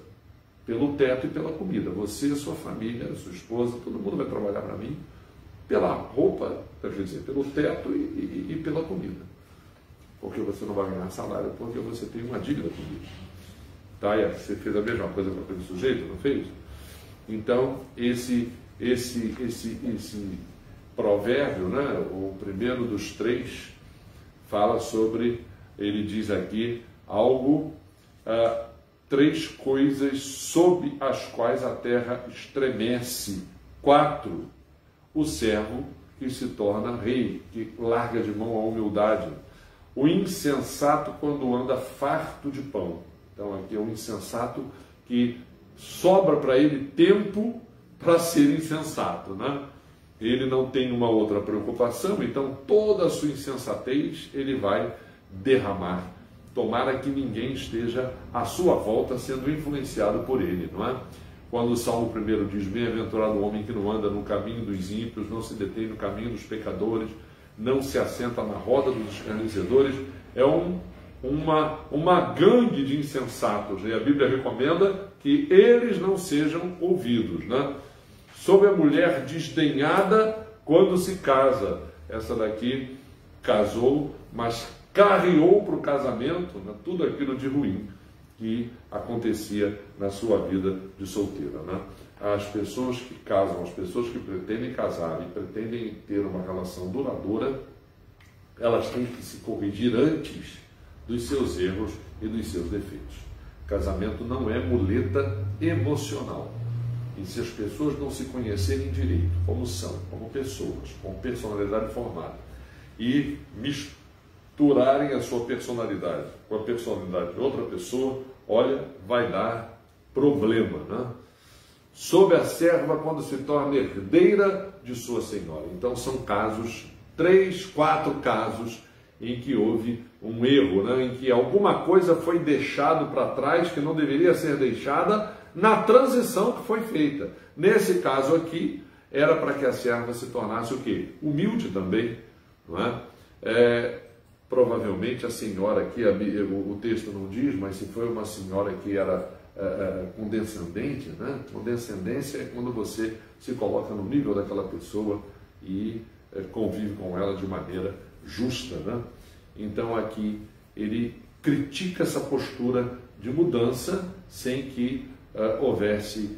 pelo teto e pela comida. Você, sua família, sua esposa, todo mundo vai trabalhar para mim, pela roupa, quer dizer, pelo teto e pela comida. Porque você não vai ganhar salário, porque você tem uma dívida comigo. Tá? E você fez a mesma coisa para aquele sujeito, não fez? Então, esse provérbio, né? O primeiro dos 3 fala sobre, ele diz aqui, algo, 3 coisas sob as quais a terra estremece. 4, o servo que se torna rei, que larga de mão a humildade. O insensato quando anda farto de pão. Então aqui é um insensato que sobra para ele tempo para ser insensato, né? Ele não tem uma outra preocupação, então toda a sua insensatez ele vai derramar. Tomara que ninguém esteja à sua volta sendo influenciado por ele, não é? Quando o Salmo 1 diz, bem-aventurado o homem que não anda no caminho dos ímpios, não se detém no caminho dos pecadores, não se assenta na roda dos escarnecedores, é uma gangue de insensatos, e a Bíblia recomenda que eles não sejam ouvidos, né? Sobre a mulher desdenhada quando se casa, essa daqui casou, mas carreou para o casamento, né, tudo aquilo de ruim que acontecia na sua vida de solteira, né? As pessoas que casam, as pessoas que pretendem casar e pretendem ter uma relação duradoura, elas têm que se corrigir antes dos seus erros e dos seus defeitos. Casamento não é muleta emocional. E se as pessoas não se conhecerem direito, como são, como pessoas, com personalidade formada, e misturarem a sua personalidade com a personalidade de outra pessoa, olha, vai dar problema, né? Sob a serva quando se torna herdeira de sua senhora. Então são casos, 3, 4 casos em que houve um erro, né? Em que alguma coisa foi deixado para trás que não deveria ser deixada na transição que foi feita. Nesse caso aqui, era para que a serva se tornasse o quê? Humilde também, não é? Provavelmente a senhora aqui, o texto não diz, mas se foi uma senhora que era condescendente, né? Condescendência é quando você se coloca no nível daquela pessoa e convive com ela de maneira justa, né? Então aqui ele critica essa postura de mudança sem que houvesse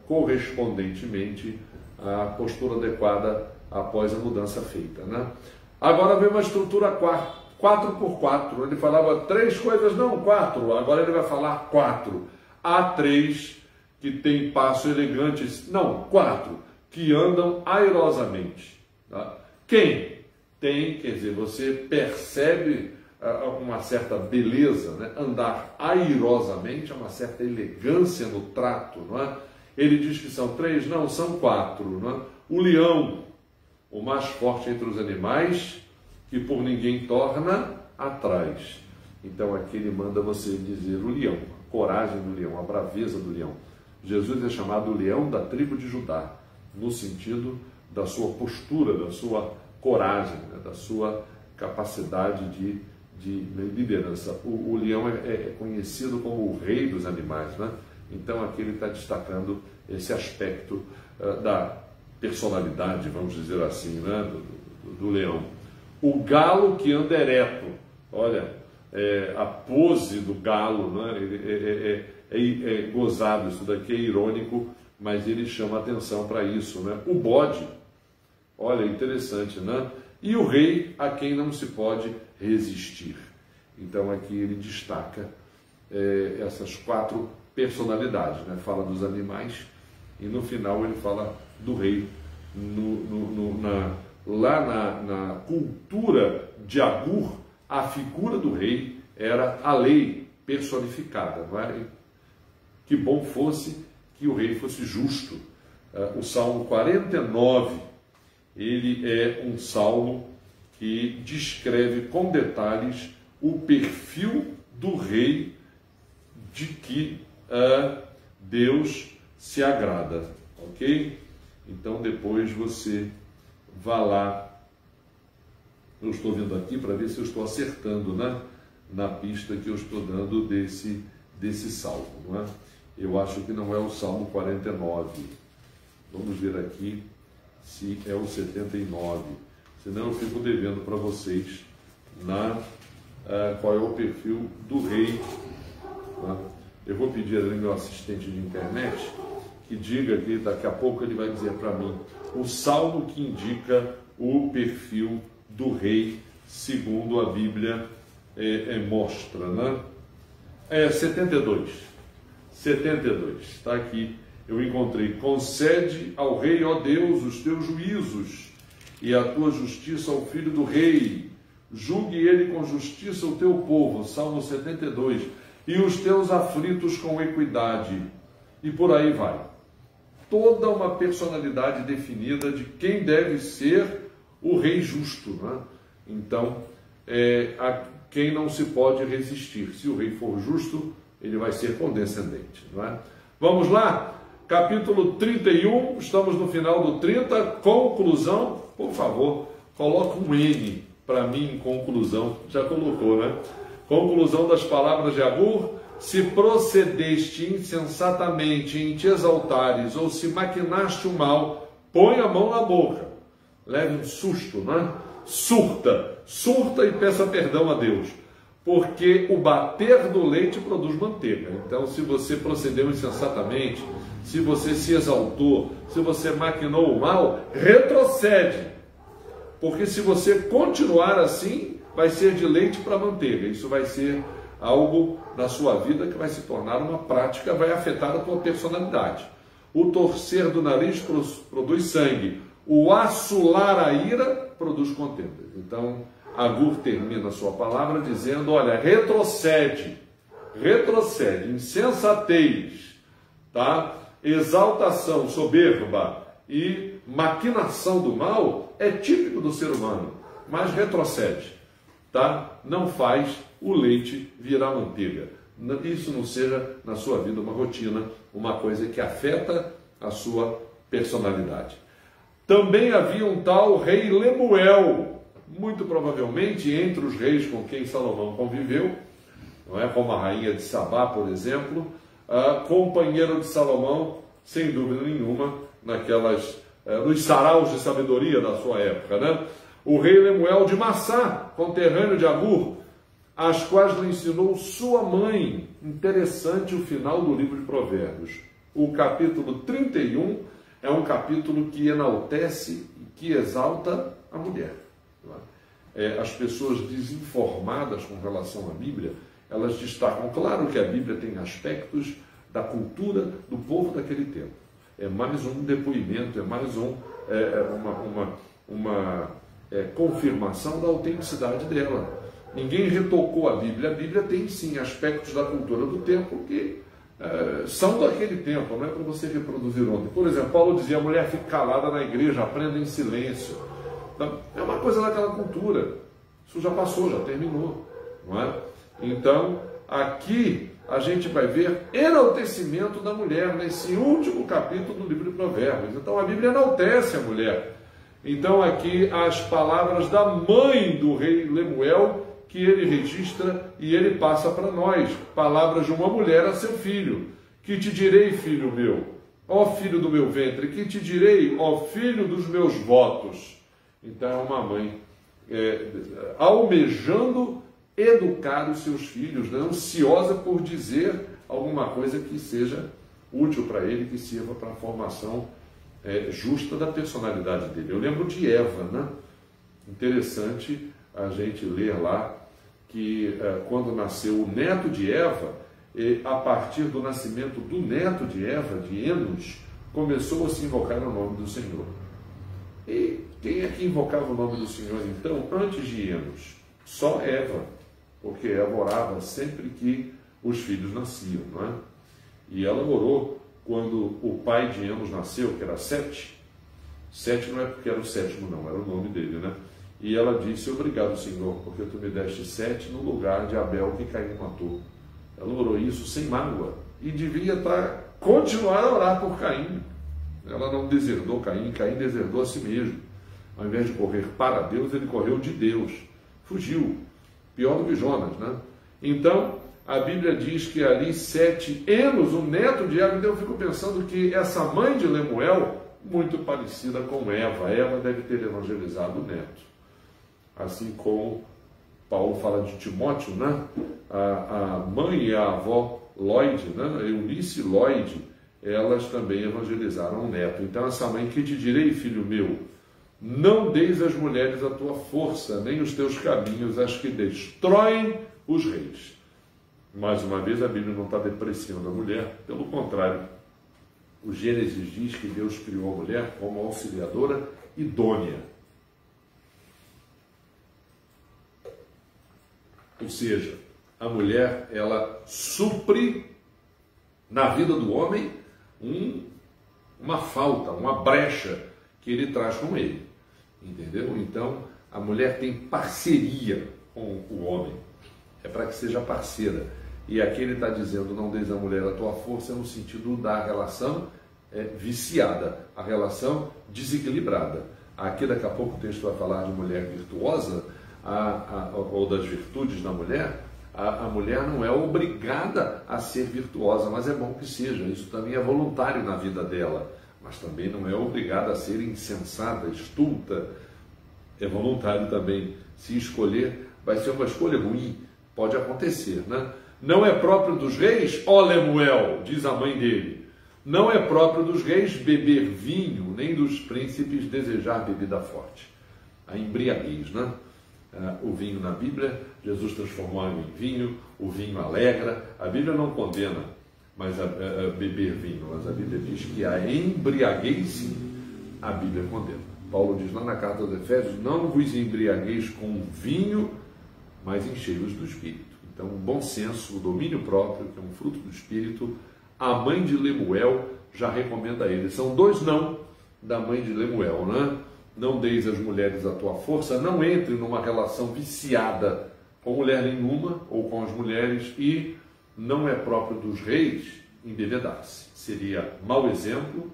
correspondentemente a postura adequada após a mudança feita, né? Agora vem uma estrutura 4x4. Ele falava 3 coisas, não 4. Agora ele vai falar 4. Há 3 que têm passo elegante, não, 4 que andam airosamente. Tá? Quem tem, quer dizer, você percebe uma certa beleza, né? Andar airosamente, uma certa elegância no trato, não é? Ele diz que são 3, não, são 4, não é? O leão, o mais forte entre os animais, que por ninguém torna atrás. Então aqui ele manda você dizer o leão, a coragem do leão, a braveza do leão. Jesus é chamado o leão da tribo de Judá, no sentido da sua postura, da sua coragem, né? Da sua capacidade de liderança. O leão é conhecido como o rei dos animais, né? Então aqui ele está destacando esse aspecto da personalidade, vamos dizer assim, né? do leão. O galo que anda ereto, olha, a pose do galo, né? É gozado, isso daqui é irônico, mas ele chama atenção para isso, né? O bode, olha, interessante, né? E o rei a quem não se pode resistir. Então aqui ele destaca essas 4 personalidades, né? Fala dos animais e no final ele fala do rei. Lá na cultura de Agur, a figura do rei era a lei personificada, não é? Que bom fosse que o rei fosse justo. O Salmo 49, ele é um salmo que descreve com detalhes o perfil do rei de que Deus se agrada, ok? Então depois você vá lá, eu estou vindo aqui para ver se eu estou acertando, né? Na pista que eu estou dando desse salmo, não é? Eu acho que não é o Salmo 49, vamos ver aqui se é o 79, senão eu fico devendo para vocês qual é o perfil do rei. Tá? Eu vou pedir ali meu assistente de internet que diga aqui, daqui a pouco ele vai dizer para mim, o salmo que indica o perfil do rei, segundo a Bíblia mostra, né? 72, está aqui, eu encontrei, concede ao rei, ó Deus, os teus juízos e a tua justiça ao filho do rei, julgue ele com justiça o teu povo, Salmo 72, e os teus aflitos com equidade, e por aí vai. Toda uma personalidade definida de quem deve ser o rei justo, né? Então, a quem não se pode resistir. Se o rei for justo, ele vai ser condescendente, não é? Vamos lá? Capítulo 31, estamos no final do 30, conclusão. Por favor, coloca um N para mim em conclusão. Já colocou, né? Conclusão das palavras de Agur. Se procedeste insensatamente em te exaltares, ou se maquinaste o mal, põe a mão na boca. Leve um susto, né? Surta e peça perdão a Deus. Porque o bater do leite produz manteiga. Então, se você procedeu insensatamente, se você se exaltou, se você maquinou o mal, retrocede. Porque se você continuar assim, vai ser de leite para manteiga. Isso vai ser algo na sua vida que vai se tornar uma prática, vai afetar a tua personalidade. O torcer do nariz produz sangue. O assolar a ira produz contenda. Então, Agur termina a sua palavra dizendo, olha, retrocede, insensatez, tá? Exaltação, soberba e maquinação do mal é típico do ser humano, mas retrocede, tá? Não faz o leite virar manteiga. Isso não seja na sua vida uma rotina, uma coisa que afeta a sua personalidade. Também havia um tal rei Lemuel, muito provavelmente entre os reis com quem Salomão conviveu, não é? Como a rainha de Sabá, por exemplo, companheiro de Salomão, sem dúvida nenhuma, nos saraus de sabedoria da sua época, né? O rei Lemuel de Massá, conterrâneo de Agur, as quais lhe ensinou sua mãe. Interessante o final do livro de Provérbios. O capítulo 31 é um capítulo que enaltece e que exalta a mulher. As pessoas desinformadas com relação à Bíblia, elas destacam, claro que a Bíblia tem aspectos da cultura do povo daquele tempo. É mais um depoimento, é mais uma confirmação da autenticidade dela. Ninguém retocou a Bíblia tem sim aspectos da cultura do tempo que são daquele tempo, não é para você reproduzir ontem. Por exemplo, Paulo dizia, a mulher fica calada na igreja, aprenda em silêncio. Então, é uma coisa daquela cultura. Isso já passou, já terminou, não é? Então, aqui a gente vai ver enaltecimento da mulher nesse último capítulo do livro de Provérbios. Então, a Bíblia enaltece a mulher. Então, aqui as palavras da mãe do rei Lemuel, que ele registra e ele passa para nós. Palavras de uma mulher a seu filho. Que te direi, filho meu, ó filho do meu ventre, que te direi, ó filho dos meus votos. Então, é uma mãe almejando educar os seus filhos, né? Ansiosa por dizer alguma coisa que seja útil para ele, que sirva para a formação justa da personalidade dele. Eu lembro de Eva, né? Interessante a gente ler lá que quando nasceu o neto de Eva, a partir do nascimento do neto de Eva, de Enos, começou a se invocar o nome do Senhor. E quem é que invocava o nome do Senhor, então, antes de Enos? Só Eva, porque Eva orava sempre que os filhos nasciam, não é? E ela orou quando o pai de Enos nasceu, que era Sete. Sete não é porque era o sétimo, não, era o nome dele, né? E ela disse, obrigado, Senhor, porque tu me deste Sete no lugar de Abel, que Caim matou. Ela orou isso sem mágoa e devia continuar a orar por Caim. Ela não deserdou Caim, Caim deserdou a si mesmo. Ao invés de correr para Deus, ele correu de Deus. Fugiu. Pior do que Jonas, né? Então, a Bíblia diz que ali Sete, Enos, o neto de Eva, então eu fico pensando que essa mãe de Lemuel, muito parecida com Eva. Eva deve ter evangelizado o neto. Assim como Paulo fala de Timóteo, né? A mãe e a avó Lloyd, né? Eunice Lloyd, elas também evangelizaram o neto. Então essa mãe: que te direi, filho meu? Não deis às mulheres a tua força, nem os teus caminhos às que destroem os reis. Mais uma vez, a Bíblia não está depreciando a mulher, pelo contrário. O Gênesis diz que Deus criou a mulher como auxiliadora idônea. Ou seja, a mulher, ela supre na vida do homem uma falta, uma brecha que ele traz com ele. Entendeu? Então, a mulher tem parceria com o homem. É para que seja parceira. E aqui ele está dizendo: não deis à mulher a tua força, no sentido da relação viciada, a relação desequilibrada. Aqui daqui a pouco o texto vai falar de mulher virtuosa, ou das virtudes da mulher. A mulher não é obrigada a ser virtuosa, mas é bom que seja. Isso também é voluntário na vida dela. Mas também não é obrigada a ser insensata, estulta. É voluntário também. Se escolher, vai ser uma escolha ruim. Pode acontecer, né? Não é próprio dos reis, ó Lemuel, diz a mãe dele. Não é próprio dos reis beber vinho, nem dos príncipes desejar bebida forte. A embriaguez, né? O vinho na Bíblia, Jesus transformou água em vinho, o vinho alegra. A Bíblia não condena mas a beber vinho, mas a Bíblia diz que a embriaguez, sim, a Bíblia condena. Paulo diz lá na carta aos Efésios: não vos embriagueis com vinho, mas enchei-vos do Espírito. Então, o bom senso, o domínio próprio, que é um fruto do Espírito, a mãe de Lemuel já recomenda a ele. São dois não da mãe de Lemuel, né? Não deis às mulheres a tua força, não entre numa relação viciada com mulher nenhuma ou com as mulheres, e não é próprio dos reis embebedar-se. Seria mau exemplo,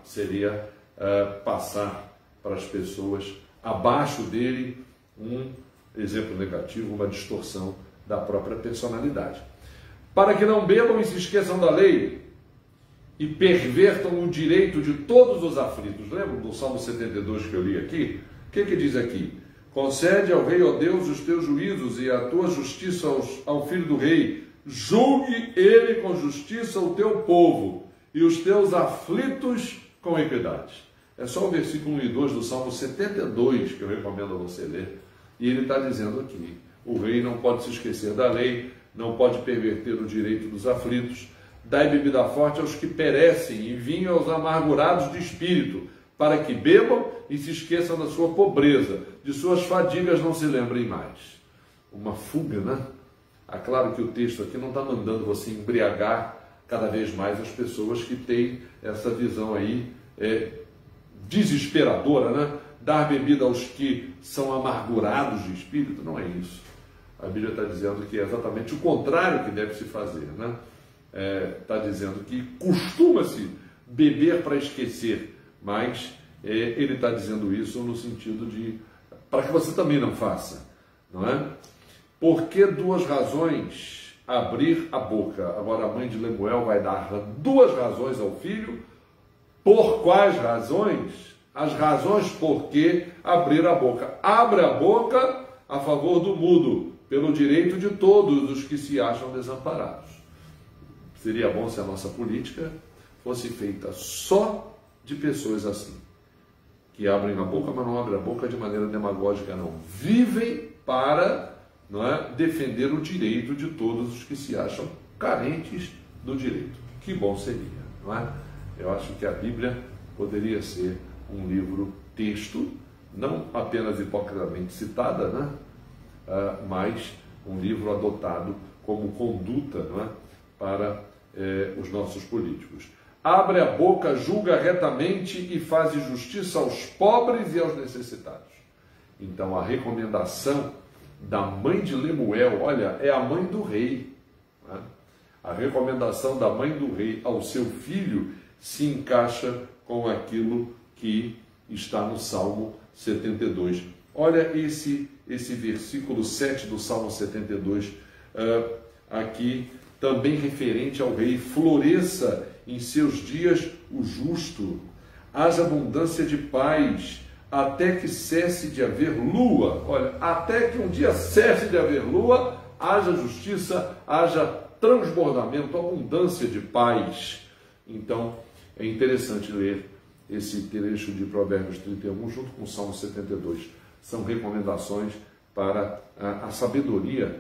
seria passar para as pessoas abaixo dele um exemplo negativo, uma distorção da própria personalidade. Para que não bebam e se esqueçam da lei e pervertam o direito de todos os aflitos. Lembra do Salmo 72 que eu li aqui? O que diz aqui? Concede ao rei, ó Deus, os teus juízos e a tua justiça ao filho do rei. Julgue ele com justiça o teu povo e os teus aflitos com equidade. É só o versículo 1 e 2 do Salmo 72 que eu recomendo a você ler. E ele está dizendo aqui: o rei não pode se esquecer da lei, não pode perverter o direito dos aflitos. Dai bebida forte aos que perecem e vinho aos amargurados de espírito, para que bebam e se esqueçam da sua pobreza, de suas fadigas não se lembrem mais. Uma fuga, né? É claro que o texto aqui não está mandando você embriagar cada vez mais as pessoas que têm essa visão aí desesperadora, né? Dar bebida aos que são amargurados de espírito, não é isso. A Bíblia está dizendo que é exatamente o contrário que deve se fazer, né? Está dizendo que costuma-se beber para esquecer, mas ele está dizendo isso no sentido de para que você também não faça, não é? Por que duas razões abrir a boca? Agora a mãe de Lemuel vai dar duas razões ao filho. Por quais razões? As razões por que abrir a boca. Abre a boca a favor do mudo, pelo direito de todos os que se acham desamparados. Seria bom se a nossa política fosse feita só de pessoas assim, que abrem a boca, mas não abrem a boca de maneira demagógica, não. Vivem para, não é, defender o direito de todos os que se acham carentes do direito. Que bom seria, não é? Eu acho que a Bíblia poderia ser um livro texto, não apenas hipocritamente citada, né? Mas um livro adotado como conduta, não é? Para os nossos políticos. Abre a boca, julga retamente e faz justiça aos pobres e aos necessitados. Então a recomendação da mãe de Lemuel, olha, é a mãe do rei, né? A recomendação da mãe do rei ao seu filho se encaixa com aquilo que está no Salmo 72. Olha esse versículo 7 do Salmo 72, aqui também referente ao rei: floresça em seus dias o justo, haja abundância de paz, até que cesse de haver lua. Olha, até que um dia cesse de haver lua, haja justiça, haja transbordamento, abundância de paz. Então, é interessante ler esse trecho de Provérbios 31 junto com o Salmo 72. São recomendações para a sabedoria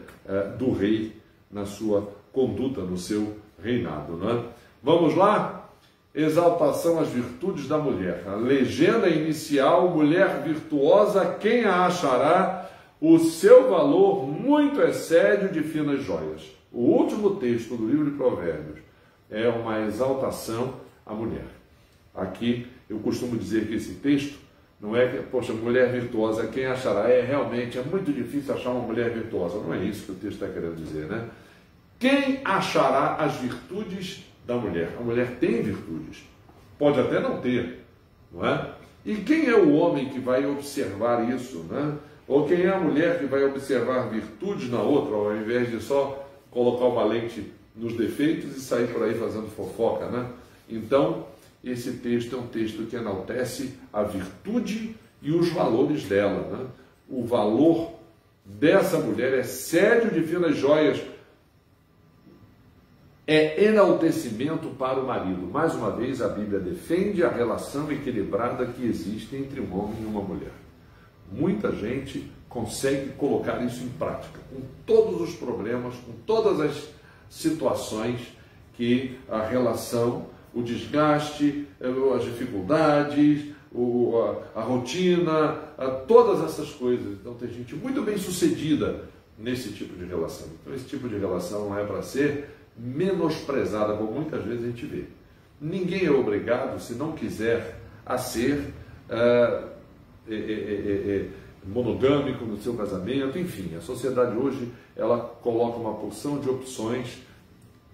do rei na sua conduta, no seu reinado. Não é? Vamos lá? Exaltação às virtudes da mulher. A legenda inicial: mulher virtuosa, quem a achará? O seu valor muito excede o de finas joias. O último texto do livro de Provérbios é uma exaltação à mulher. Aqui eu costumo dizer que esse texto não é que, poxa, mulher virtuosa, quem achará? Realmente é muito difícil achar uma mulher virtuosa. Não é isso que o texto está querendo dizer, né? Quem achará as virtudes da mulher? A mulher tem virtudes, pode até não ter, não é? E quem é o homem que vai observar isso, né? Ou quem é a mulher que vai observar virtudes na outra, ao invés de só colocar uma lente nos defeitos e sair por aí fazendo fofoca, né? Então, esse texto é um texto que enaltece a virtude e os valores dela, né? O valor dessa mulher excede o de finas joias. É enaltecimento para o marido. Mais uma vez, a Bíblia defende a relação equilibrada que existe entre um homem e uma mulher. Muita gente consegue colocar isso em prática, com todos os problemas, com todas as situações que a relação, o desgaste, as dificuldades, a rotina, todas essas coisas. Então tem gente muito bem sucedida nesse tipo de relação. Então esse tipo de relação não é para ser menosprezada, como muitas vezes a gente vê. Ninguém é obrigado, se não quiser, a ser monogâmico no seu casamento. Enfim, a sociedade hoje ela coloca uma porção de opções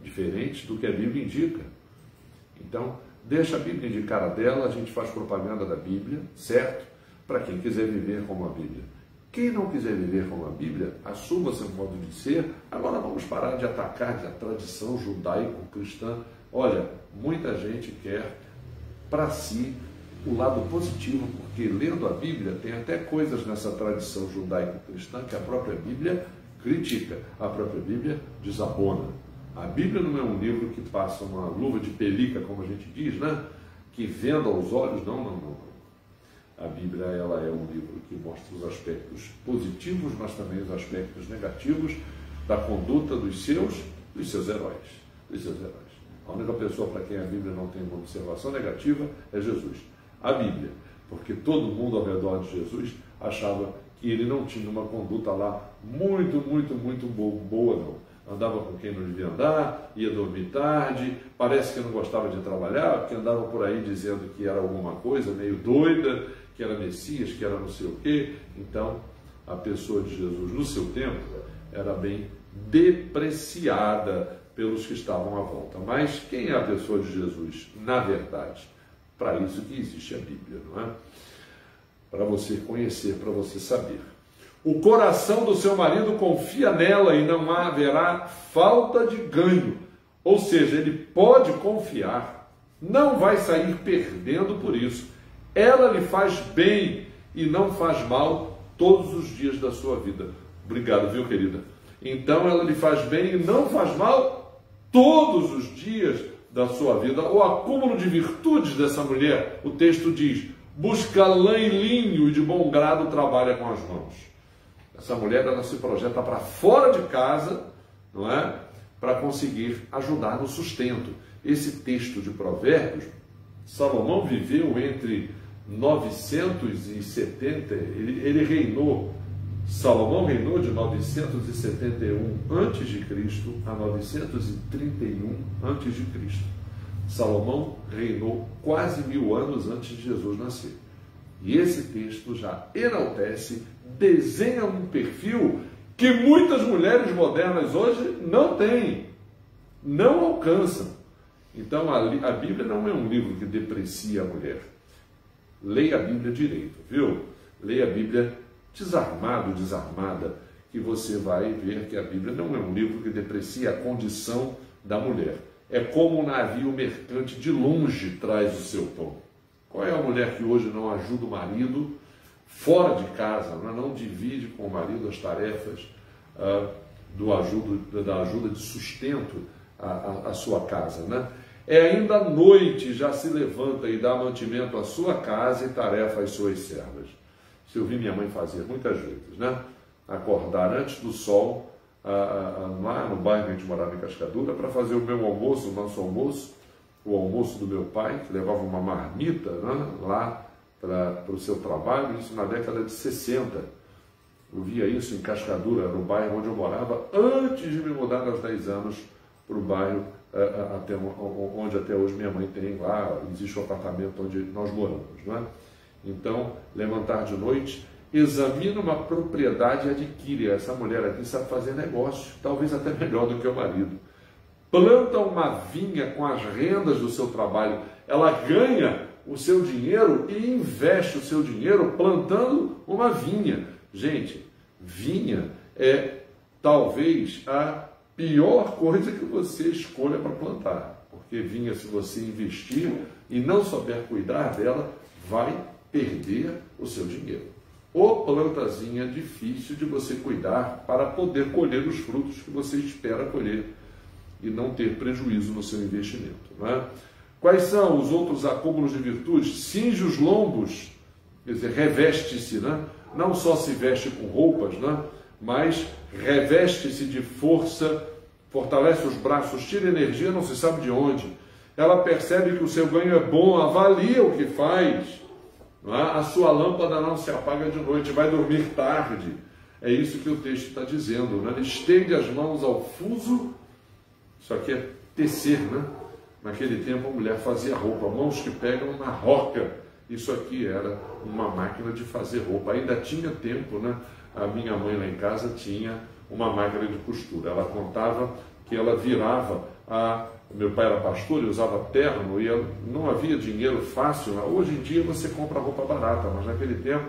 diferentes do que a Bíblia indica. Então, deixa a Bíblia indicar a dela, a gente faz propaganda da Bíblia, certo? Para quem quiser viver como a Bíblia. Quem não quiser viver como a Bíblia, assuma seu modo de ser. Agora vamos parar de atacar a tradição judaico-cristã. Olha, muita gente quer para si o lado positivo, porque lendo a Bíblia tem até coisas nessa tradição judaico-cristã que a própria Bíblia critica, a própria Bíblia desabona. A Bíblia não é um livro que passa uma luva de pelica, como a gente diz, né? Que venda aos olhos. Não. A Bíblia ela é um livro que mostra os aspectos positivos, mas também os aspectos negativos da conduta dos seus heróis. A única pessoa para quem a Bíblia não tem uma observação negativa é Jesus. A Bíblia, porque todo mundo ao redor de Jesus achava que ele não tinha uma conduta lá muito boa, não. Andava com quem não devia andar, ia dormir tarde, parece que não gostava de trabalhar, porque andava por aí dizendo que era alguma coisa meio doida, que era Messias, que era não sei o quê. Então, a pessoa de Jesus no seu tempo era bem depreciada pelos que estavam à volta. Mas quem é a pessoa de Jesus, na verdade? Para isso que existe a Bíblia, não é? Para você conhecer, para você saber. O coração do seu marido confia nela e não haverá falta de ganho. Ou seja, ele pode confiar, não vai sair perdendo por isso. Ela lhe faz bem e não faz mal todos os dias da sua vida. Obrigado, viu, querida? Então ela lhe faz bem e não faz mal todos os dias da sua vida. O acúmulo de virtudes dessa mulher, o texto diz: busca lã e linho e de bom grado trabalha com as mãos. Essa mulher ela se projeta para fora de casa, não é? Para conseguir ajudar no sustento. Esse texto de Provérbios, Salomão viveu entre 970, ele reinou, Salomão reinou de 971 a.C. a 931 a.C. Salomão reinou quase 1000 anos antes de Jesus nascer. E esse texto já enaltece, desenha um perfil que muitas mulheres modernas hoje não têm, não alcançam. Então a Bíblia não é um livro que deprecia a mulher. Leia a Bíblia direito, viu? Leia a Bíblia desarmado, desarmada, que você vai ver que a Bíblia não é um livro que deprecia a condição da mulher. É como um navio mercante de longe traz o seu tom. Qual é a mulher que hoje não ajuda o marido fora de casa, não divide com o marido as tarefas da ajuda de sustento à sua casa, né? É ainda à noite já se levanta e dá mantimento à sua casa e tarefa às suas servas. Isso eu vi minha mãe fazer muitas vezes, né? Acordar antes do sol, lá no bairro que a gente morava em Cascadura, para fazer o meu almoço, o nosso almoço, o almoço do meu pai, que levava uma marmita, né, lá para o seu trabalho, isso na década de 60. Eu via isso em Cascadura, no bairro onde eu morava, antes de me mudar aos 10 anos para o bairro onde até hoje minha mãe tem lá, existe o apartamento onde nós moramos, né? Então, levantar de noite, examina uma propriedade e adquire. Essa mulher aqui sabe fazer negócio, talvez até melhor do que o marido. Planta uma vinha com as rendas do seu trabalho, ela ganha o seu dinheiro e investe o seu dinheiro plantando uma vinha. Gente, vinha é talvez a pior coisa que você escolha para plantar, porque vinha, se você investir e não souber cuidar dela, vai perder o seu dinheiro. Ou plantazinha difícil de você cuidar para poder colher os frutos que você espera colher e não ter prejuízo no seu investimento, não é? Quais são os outros acúmulos de virtudes? Cinge os lombos, quer dizer, reveste-se, né? Não só se veste com roupas, né? Mas reveste-se de força, fortalece os braços, tira energia, não se sabe de onde. Ela percebe que o seu ganho é bom, avalia o que faz. Não é? A sua lâmpada não se apaga de noite, vai dormir tarde. É isso que o texto está dizendo, né? Estende as mãos ao fuso. Isso aqui é tecer, né? Naquele tempo a mulher fazia roupa, mãos que pegam na roca. Isso aqui era uma máquina de fazer roupa. Ainda tinha tempo, né? A minha mãe lá em casa tinha uma máquina de costura. Ela contava que ela virava meu pai era pastor e usava terno e não havia dinheiro fácil. Hoje em dia você compra roupa barata, mas naquele tempo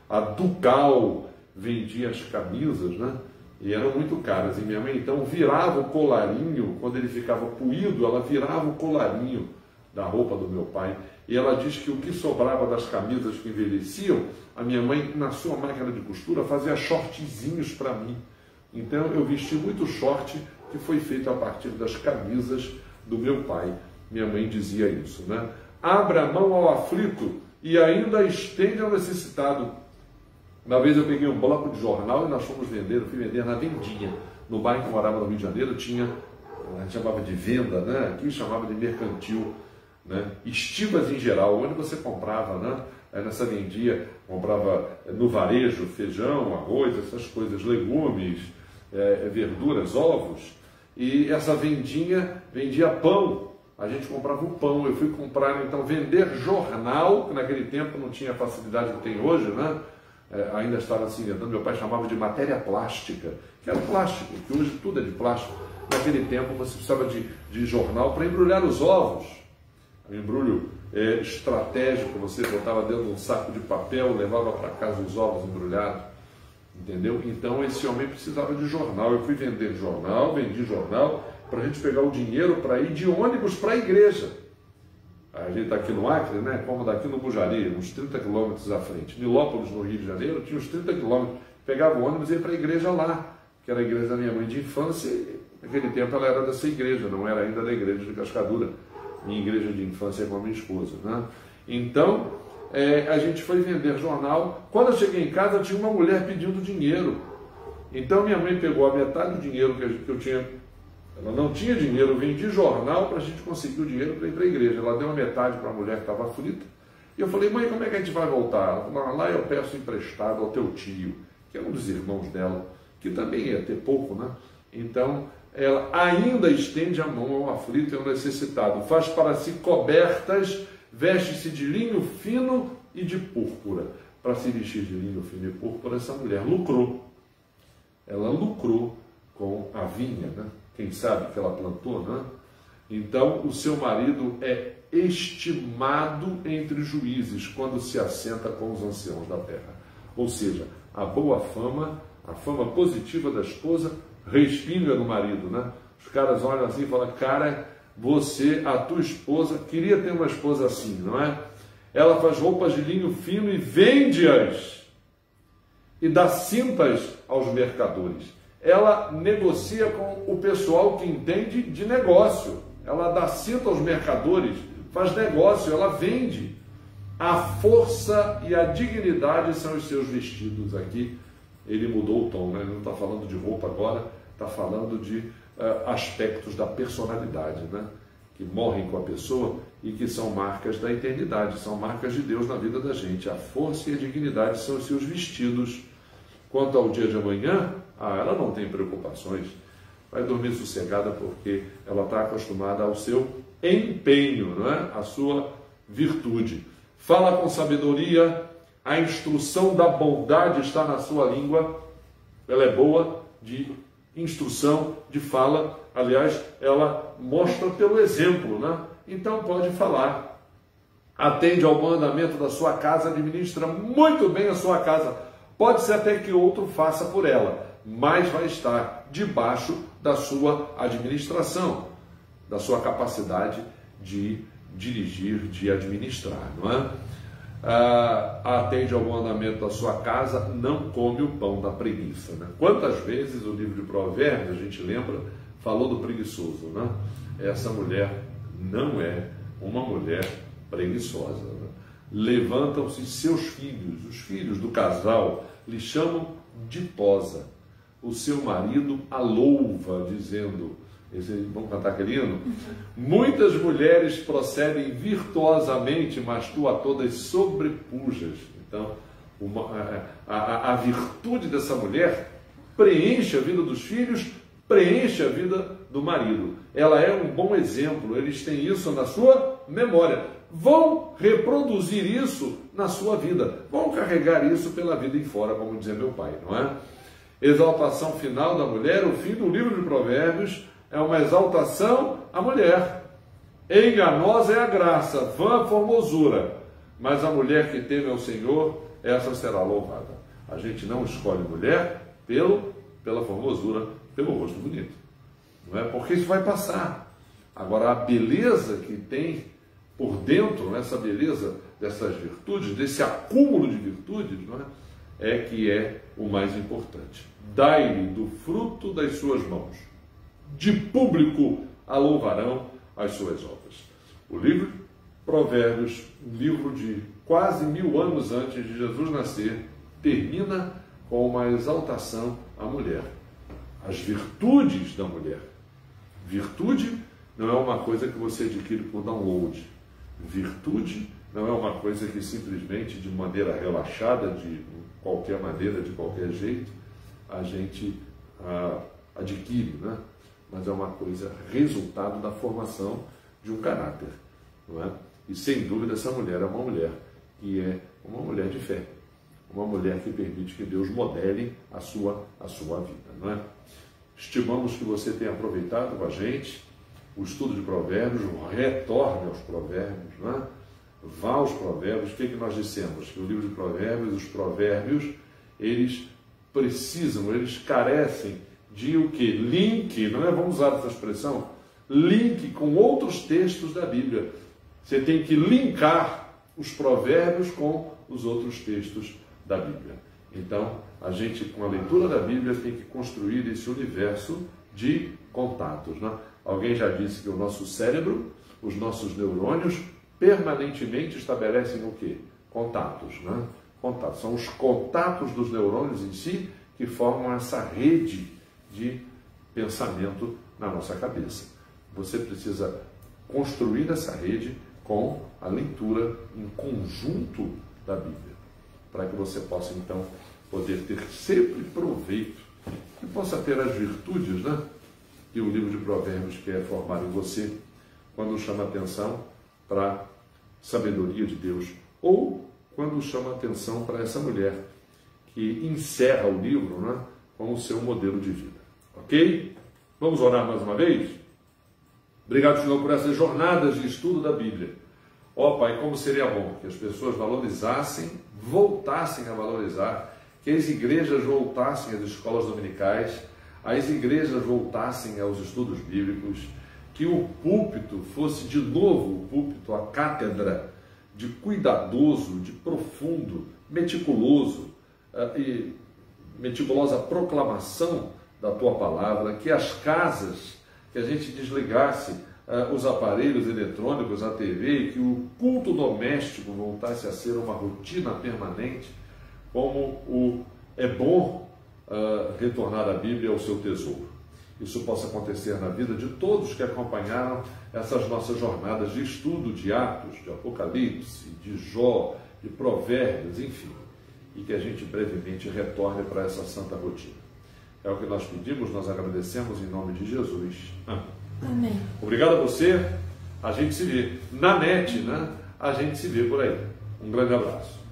a Ducal vendia as camisas, né? E eram muito caras. E minha mãe então virava o colarinho, quando ele ficava puído, ela virava o colarinho da roupa do meu pai. E ela diz que o que sobrava das camisas que envelheciam, a minha mãe, na sua máquina de costura, fazia shortzinhos para mim. Então eu vesti muito short que foi feito a partir das camisas do meu pai. Minha mãe dizia isso, né? Abra a mão ao aflito e ainda estende ao necessitado. Uma vez eu peguei um bloco de jornal e nós fomos vender, eu fui vender na vendinha. No bairro que eu morava no Rio de Janeiro tinha, a gente chamava de venda, né? Aqui chamava de mercantil, né? Estivas em geral, onde você comprava, né? Nessa vendinha, comprava no varejo, feijão, arroz, essas coisas, legumes, verduras, ovos. E essa vendinha vendia pão. A gente comprava o pão. Eu fui comprar, então, vender jornal, que naquele tempo não tinha a facilidade que tem hoje, né? Ainda estava se inventando. Meu pai chamava de matéria plástica, que era plástico, que hoje tudo é de plástico. Naquele tempo você precisava de jornal para embrulhar os ovos. Um embrulho estratégico, você botava dentro de um saco de papel, levava para casa os ovos embrulhados. Entendeu? Então esse homem precisava de jornal. Eu fui vender jornal, vendi jornal para a gente pegar o dinheiro para ir de ônibus para a igreja. A gente está aqui no Acre, né? Como daqui no Bujari, uns 30 quilômetros à frente. Nilópolis, no Rio de Janeiro, tinha uns 30 quilômetros. Pegava o ônibus e ia para a igreja lá, que era a igreja da minha mãe de infância. E naquele tempo ela era dessa igreja, não era ainda da igreja de Cascadura. Minha igreja de infância é com a minha esposa, né? Então a gente foi vender jornal. Quando eu cheguei em casa, tinha uma mulher pedindo dinheiro. Então minha mãe pegou a metade do dinheiro que eu tinha. Ela não tinha dinheiro, eu vendi jornal para a gente conseguir o dinheiro para ir para a igreja. Ela deu a metade para a mulher que estava aflita. E eu falei, mãe, como é que a gente vai voltar? Ela falou, lá eu peço emprestado ao teu tio, que é um dos irmãos dela, que também ia ter pouco, né? Então ela ainda estende a mão ao aflito e ao necessitado. Faz para si cobertas, veste-se de linho fino e de púrpura. Para se vestir de linho fino e púrpura, essa mulher lucrou. Ela lucrou com a vinha, né? Quem sabe que ela plantou, né? Então, o seu marido é estimado entre juízes quando se assenta com os anciãos da terra. Ou seja, a boa fama, a fama positiva da esposa, respinga no marido, né? Os caras olham assim e falam, cara, a tua esposa, queria ter uma esposa assim, não é? Ela faz roupas de linho fino e vende-as e dá cintas aos mercadores. Ela negocia com o pessoal que entende de negócio. ela dá cinto aos mercadores, faz negócio, ela vende. A força e a dignidade são os seus vestidos. Aqui ele mudou o tom, né? Ele não está falando de roupa agora, está falando de aspectos da personalidade, né? Que morrem com a pessoa e que são marcas da eternidade, são marcas de Deus na vida da gente. A força e a dignidade são os seus vestidos. Quanto ao dia de amanhã, ela não tem preocupações, vai dormir sossegada porque ela está acostumada ao seu empenho, não é? A sua virtude. Fala com sabedoria, a instrução da bondade está na sua língua, ela é boa de instrução, de fala, aliás, ela mostra pelo exemplo, né? Então pode falar. Atende ao mandamento da sua casa, administra muito bem a sua casa. Pode ser até que outro faça por ela, mas vai estar debaixo da sua administração, da sua capacidade de dirigir, de administrar, não é? Atende ao mandamento da sua casa, não come o pão da preguiça, né? Quantas vezes o livro de Provérbios, a gente lembra, falou do preguiçoso, né? Essa mulher não é uma mulher preguiçosa, né? Levantam-se seus filhos, os filhos do casal, lhe chamam ditosa. O seu marido a louva, dizendo, vamos cantar aquele hino? Muitas mulheres procedem virtuosamente, mas tu a todas sobrepujas. Então, a virtude dessa mulher preenche a vida dos filhos, preenche a vida do marido. Ela é um bom exemplo, eles têm isso na sua memória. Vão reproduzir isso na sua vida, vão carregar isso pela vida em fora, como dizia meu pai, não é? Exaltação final da mulher, o fim do livro de Provérbios é uma exaltação à mulher. Enganosa é a graça, vã a formosura, mas a mulher que teme ao Senhor, essa será louvada. A gente não escolhe mulher pela formosura, pelo rosto bonito, não é? Porque isso vai passar. Agora, a beleza que tem por dentro, essa beleza dessas virtudes, desse acúmulo de virtudes, não é que é o mais importante. Dai-lhe do fruto das suas mãos, de público a louvarão as suas obras. O livro Provérbios, um livro de quase 1000 anos antes de Jesus nascer, termina com uma exaltação à mulher, as virtudes da mulher. Virtude não é uma coisa que você adquire por download. Virtude não é uma coisa que simplesmente de maneira relaxada, de qualquer maneira, de qualquer jeito, a gente adquire, né? Mas é uma coisa resultado da formação de um caráter, não é? E sem dúvida essa mulher é uma mulher que é uma mulher de fé, uma mulher que permite que Deus modele a sua vida, não é? Estimamos que você tenha aproveitado com a gente o estudo de Provérbios, retorne aos Provérbios, não é? Vá aos Provérbios. O que nós dissemos? Que o livro de Provérbios, os Provérbios, eles carecem de o quê? Link, não é? Vamos usar essa expressão? Link com outros textos da Bíblia. Você tem que linkar os Provérbios com os outros textos da Bíblia. Então, a gente, com a leitura da Bíblia, tem que construir esse universo de contatos, né? Alguém já disse que o nosso cérebro, os nossos neurônios, permanentemente estabelecem o quê? Contatos, né? Contatos. São os contatos dos neurônios em si que formam essa rede de pensamento na nossa cabeça. Você precisa construir essa rede com a leitura em conjunto da Bíblia, para que você possa, então, poder ter sempre proveito e possa ter as virtudes, né? Que o livro de Provérbios quer formar em você quando chama atenção para a sabedoria de Deus, ou quando chama atenção para essa mulher que encerra o livro, né, com o seu modelo de vida. Ok? Vamos orar mais uma vez? Obrigado, Senhor, por essas jornadas de estudo da Bíblia. Ó Pai, como seria bom que as pessoas valorizassem, voltassem a valorizar, que as igrejas voltassem às escolas dominicais, as igrejas voltassem aos estudos bíblicos, que o púlpito fosse de novo o púlpito, a cátedra de cuidadoso, de profundo, meticuloso e meticulosa proclamação da Tua Palavra, que as casas, que a gente desligasse os aparelhos eletrônicos, a TV, e que o culto doméstico voltasse a ser uma rotina permanente, como é bom retornar a Bíblia ao seu tesouro. Isso possa acontecer na vida de todos que acompanharam essas nossas jornadas de estudo de Atos, de Apocalipse, de Jó, de Provérbios, enfim, e que a gente brevemente retorne para essa santa rotina. É o que nós pedimos, nós agradecemos em nome de Jesus. Amém. Amém. Obrigado a você. A gente se vê na net, né? A gente se vê por aí. Um grande abraço.